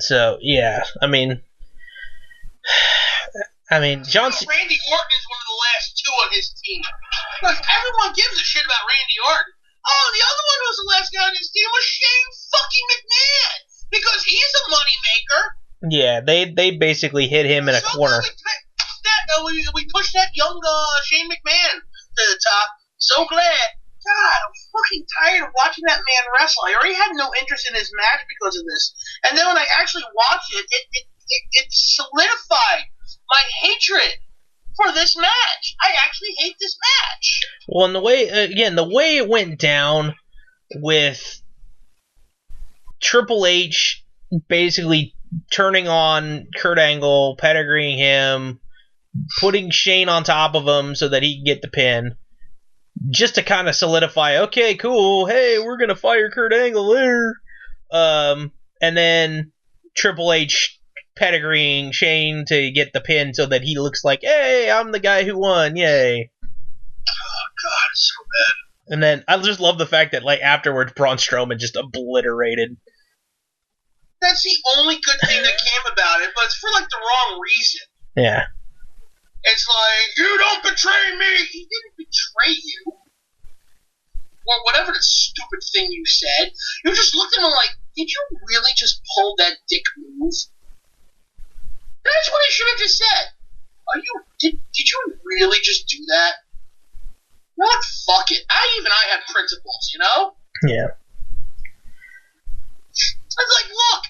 So, yeah, John Cena. Randy Orton is one of the last two on his team. Because everyone gives a shit about Randy Orton. Oh, the other one who was the last guy on his team was Shane fucking McMahon. Because he's a moneymaker. Yeah, they basically hit him in a corner. We pushed that young Shane McMahon to the top. So glad. God, I'm fucking tired of watching that man wrestle. I already had no interest in his match because of this. And then when I actually watched it solidified my hatred for this match. I actually hate this match. Well, and the way it went down with Triple H basically turning on Kurt Angle, pedigreeing him, putting Shane on top of him so that he can get the pin, just to kind of solidify, okay, cool, hey, we're going to fire Kurt Angle there. And then Triple H pedigreeing Shane to get the pin so that he looks like, hey, I'm the guy who won, yay. Oh, God, it's so bad. And then I just love the fact that, like, afterwards, Braun Strowman just obliterated. That's the only good thing that came about it, but it's for, like, the wrong reason. Yeah. It's like, you don't betray me! He didn't betray you. Or whatever the stupid thing you said. You just looked at him like, did you really just pull that dick move? That's what he should have just said. Did you really just do that? What? Fuck it. I have principles, you know? Yeah. It's like, look,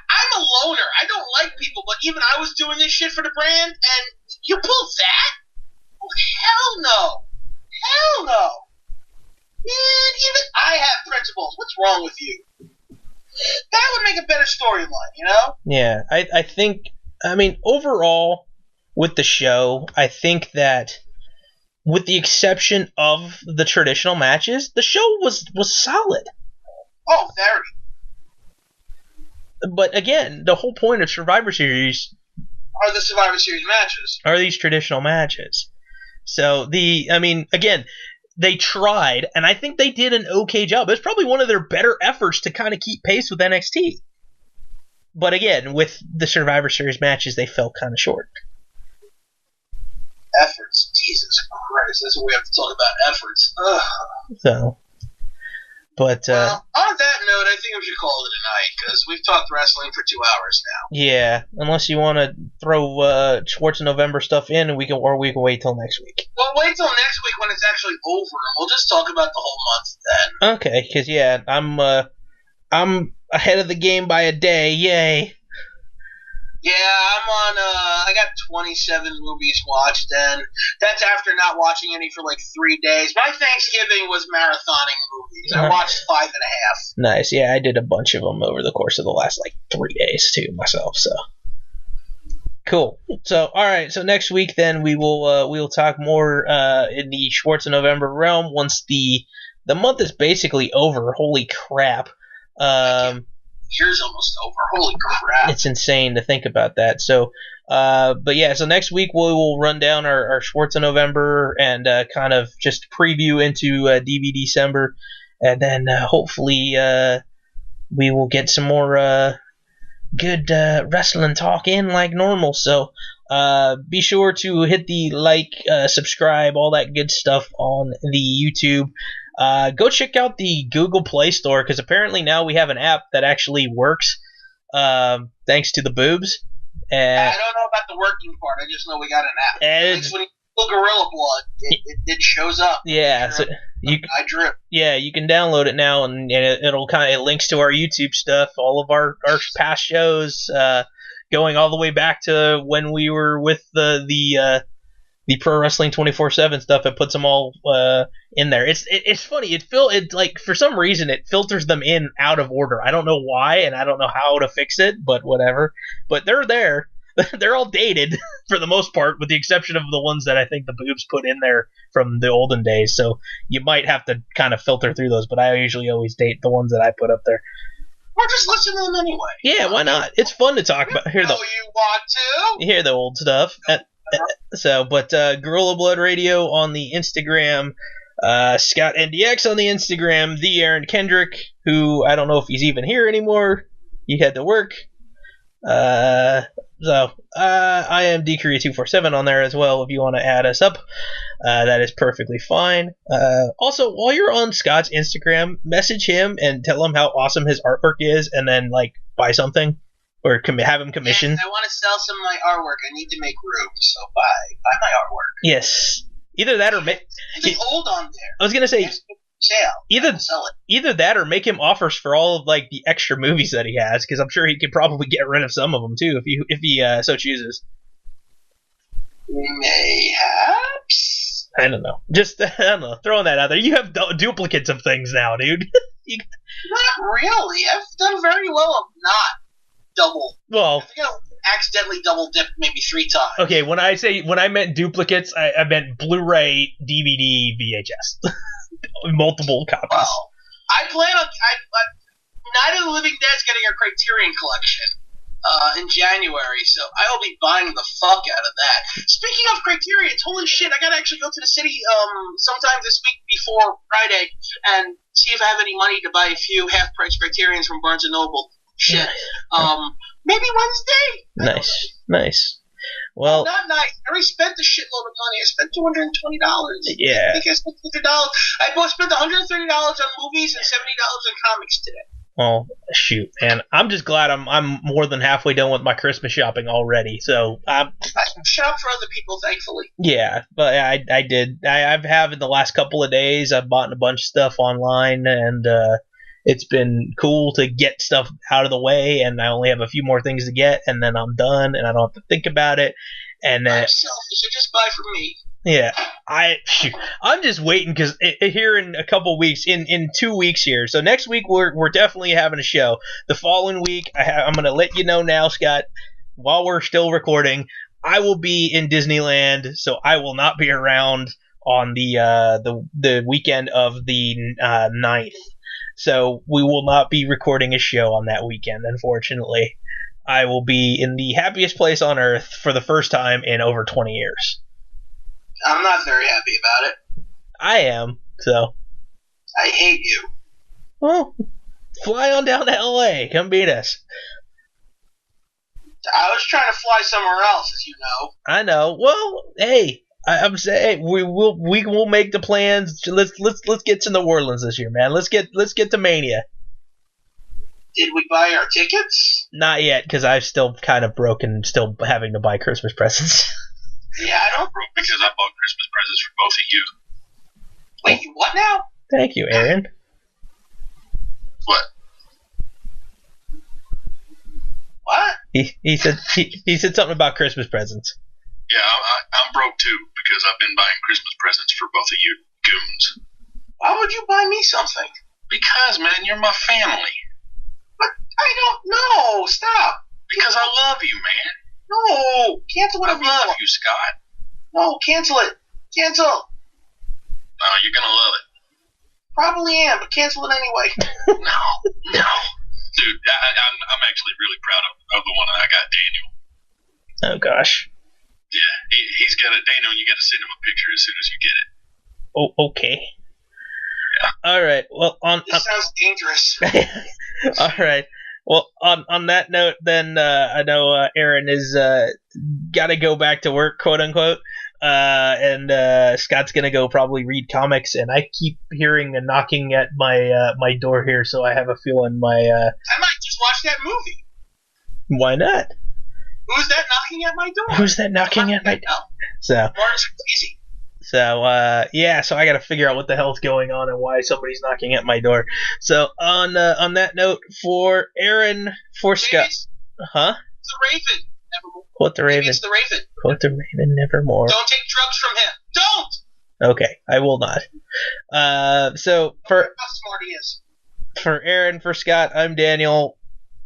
I'm a loner. I don't like people, but even I was doing this shit for the brand, and you pulled that? Oh, hell no. Hell no. Man, even I have principles. What's wrong with you? That would make a better storyline, you know? Yeah, I think, overall, with the show, I think that, with the exception of the traditional matches, the show was solid. Oh, very. But again, the whole point of Survivor Series are the Survivor Series matches. Are these traditional matches? So again, they tried, and I think they did an okay job. It's probably one of their better efforts to kind of keep pace with NXT. But again, with the Survivor Series matches, they fell kind of short. Efforts. Jesus Christ. That's what we have to talk about. Efforts. Ugh. So, but well, on that note, I think we should call it a night because we've talked wrestling for 2 hours now. Yeah, unless you want to throw Schwartz and November stuff in, and we can wait till next week. Well, wait till next week when it's actually over, and we'll just talk about the whole month then. Okay, because I'm ahead of the game by a day. Yay! Yeah, I'm on. I got 27 movies watched, and that's after not watching any for like 3 days. My Thanksgiving was marathoning movies. I watched 5.5. Nice. Yeah, I did a bunch of them over the course of the last 3 days too myself. So cool. So all right. So next week then we will talk more in the Schwartz and November realm once the month is basically over. Holy crap. Year's almost over. Holy crap. It's insane to think about that. So, but yeah, so next week we will run down our Schwartz in November and kind of just preview into DV December. And then hopefully we will get some more good wrestling talk in like normal. So be sure to hit the subscribe, all that good stuff on the YouTube. Go check out the Google Play Store because apparently now we have an app that actually works thanks to the boobs. I don't know about the working part. I just know we got an app. At least when you Google Gorilla Blood, it shows up. Yeah, so I drip. Yeah, you can download it now, and it links to our YouTube stuff, all of our past shows, going all the way back to when we were with the Pro Wrestling 24/7 stuff. It puts them all in there. It's funny. It like for some reason it filters them in out of order. I don't know why, and I don't know how to fix it, but whatever. But they're there. They're all dated for the most part, with the exception of the ones that I think the boobs put in there from the olden days. So you might have to kind of filter through those, but I usually always date the ones that I put up there. Or just listen to them anyway. Yeah, why not? It's fun to talk about. You want to hear the old stuff. So, but Gorilla Blood Radio on the Instagram, Scott NDX on the Instagram, the Aaron Kendrick, who I don't know if he's even here anymore. He had to work. I am DKorea247 on there as well if you want to add us up. That is perfectly fine. Also, while you're on Scott's Instagram, message him and tell him how awesome his artwork is, and then buy something or have him commission. Yes, I want to sell some of my artwork. I need to make room, so buy my artwork. Yes, either that or it's old on there. I was gonna say. Sale. Either that or make him offers for all of the extra movies that he has, because I'm sure he could probably get rid of some of them too if he so chooses. Mayhaps. I don't know. Just I don't know. Throwing that out there. You have duplicates of things now, dude. Not really. I've done very well of not double. Well, I think I accidentally double dipped maybe 3 times. Okay, when I meant duplicates, I meant Blu-ray, DVD, VHS. Multiple copies. Well, I plan on Night of the Living Dead's getting a Criterion collection in January, so I will be buying the fuck out of that. Speaking of Criterions, holy shit, I gotta actually go to the city sometime this week before Friday and see if I have any money to buy a few half-price Criterions from Barnes & Noble. Shit. Maybe Wednesday? Nice. Well, not nice. I already spent a shitload of money. I spent $220. Yeah. I think I spent $100. I spent $130 on movies and $70 on comics today. Oh shoot, man! I'm just glad I'm more than halfway done with my Christmas shopping already. So I shop for other people, thankfully. Yeah, but I did. I've in the last couple of days. I've bought a bunch of stuff online, and it's been cool to get stuff out of the way, and I only have a few more things to get, and then I'm done, and I don't have to think about it. And I'm selfish. So just buy from me. Yeah, I'm just waiting because here in a couple weeks, in 2 weeks here. So next week we're definitely having a show. The following week I'm gonna let you know now, Scott. While we're still recording, I will be in Disneyland, so I will not be around on the weekend of the 9th. So we will not be recording a show on that weekend, unfortunately. I will be in the happiest place on earth for the first time in over 20 years. I'm not very happy about it. I am, so. I hate you. Well, fly on down to LA. Come beat us. I was trying to fly somewhere else, as you know. I know. Well, hey, I'm saying we will make the plans. Let's get to New Orleans this year, man. Let's get to Mania. Did we buy our tickets? Not yet, because I'm still kind of broken, still having to buy Christmas presents. Yeah, I don't. Because I bought Christmas presents for both of you. Wait, what now? Thank you, Aaron. What? What? He said something about Christmas presents. Yeah, I'm broke too because I've been buying Christmas presents for both of you goons. Why would you buy me something? Because, man, you're my family. But I don't know. Stop. Because I love you, man. No, cancel I whatever you love want. you, Scott. No, cancel it. Cancel. No, you're gonna love it. Probably am, but cancel it anyway. No. Dude, I'm actually really proud of the one that I got, Daniel. Oh gosh. Yeah, he's got it. Daniel, you got to send him a picture as soon as you get it. Oh, okay. Yeah. All right. Well, This sounds dangerous. all right. Well, on that note, then I know Aaron is got to go back to work, quote unquote, and Scott's gonna go probably read comics, and I keep hearing a knocking at my door here, so I have a feeling my I might just watch that movie. why not? Who's that knocking at my door? Who's that knocking at my door? No, So Lawrence, it's easy. yeah, so I got to figure out what the hell's going on and why somebody's knocking at my door. So on that note, for Aaron, for Scott, It's huh? the Raven. Nevermore. Quote the Maybe Raven. it's the Raven. Quote the Raven, nevermore. Don't take drugs from him. Don't. Okay, I will not. So for How smart he is. for Aaron, for Scott, I'm Daniel.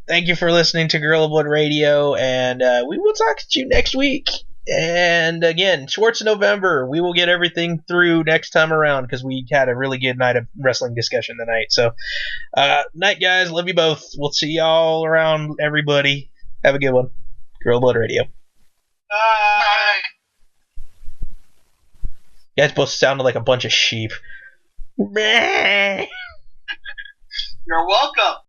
Thank you for listening to Gorilla Blood Radio, and we will talk to you next week. And again, Schwartz November. We will get everything through next time around because we had a really good night of wrestling discussion tonight. So, night, guys. Love you both. We'll see y'all around, everybody. Have a good one. Gorilla Blood Radio. Bye. You guys both sounded like a bunch of sheep. You're welcome.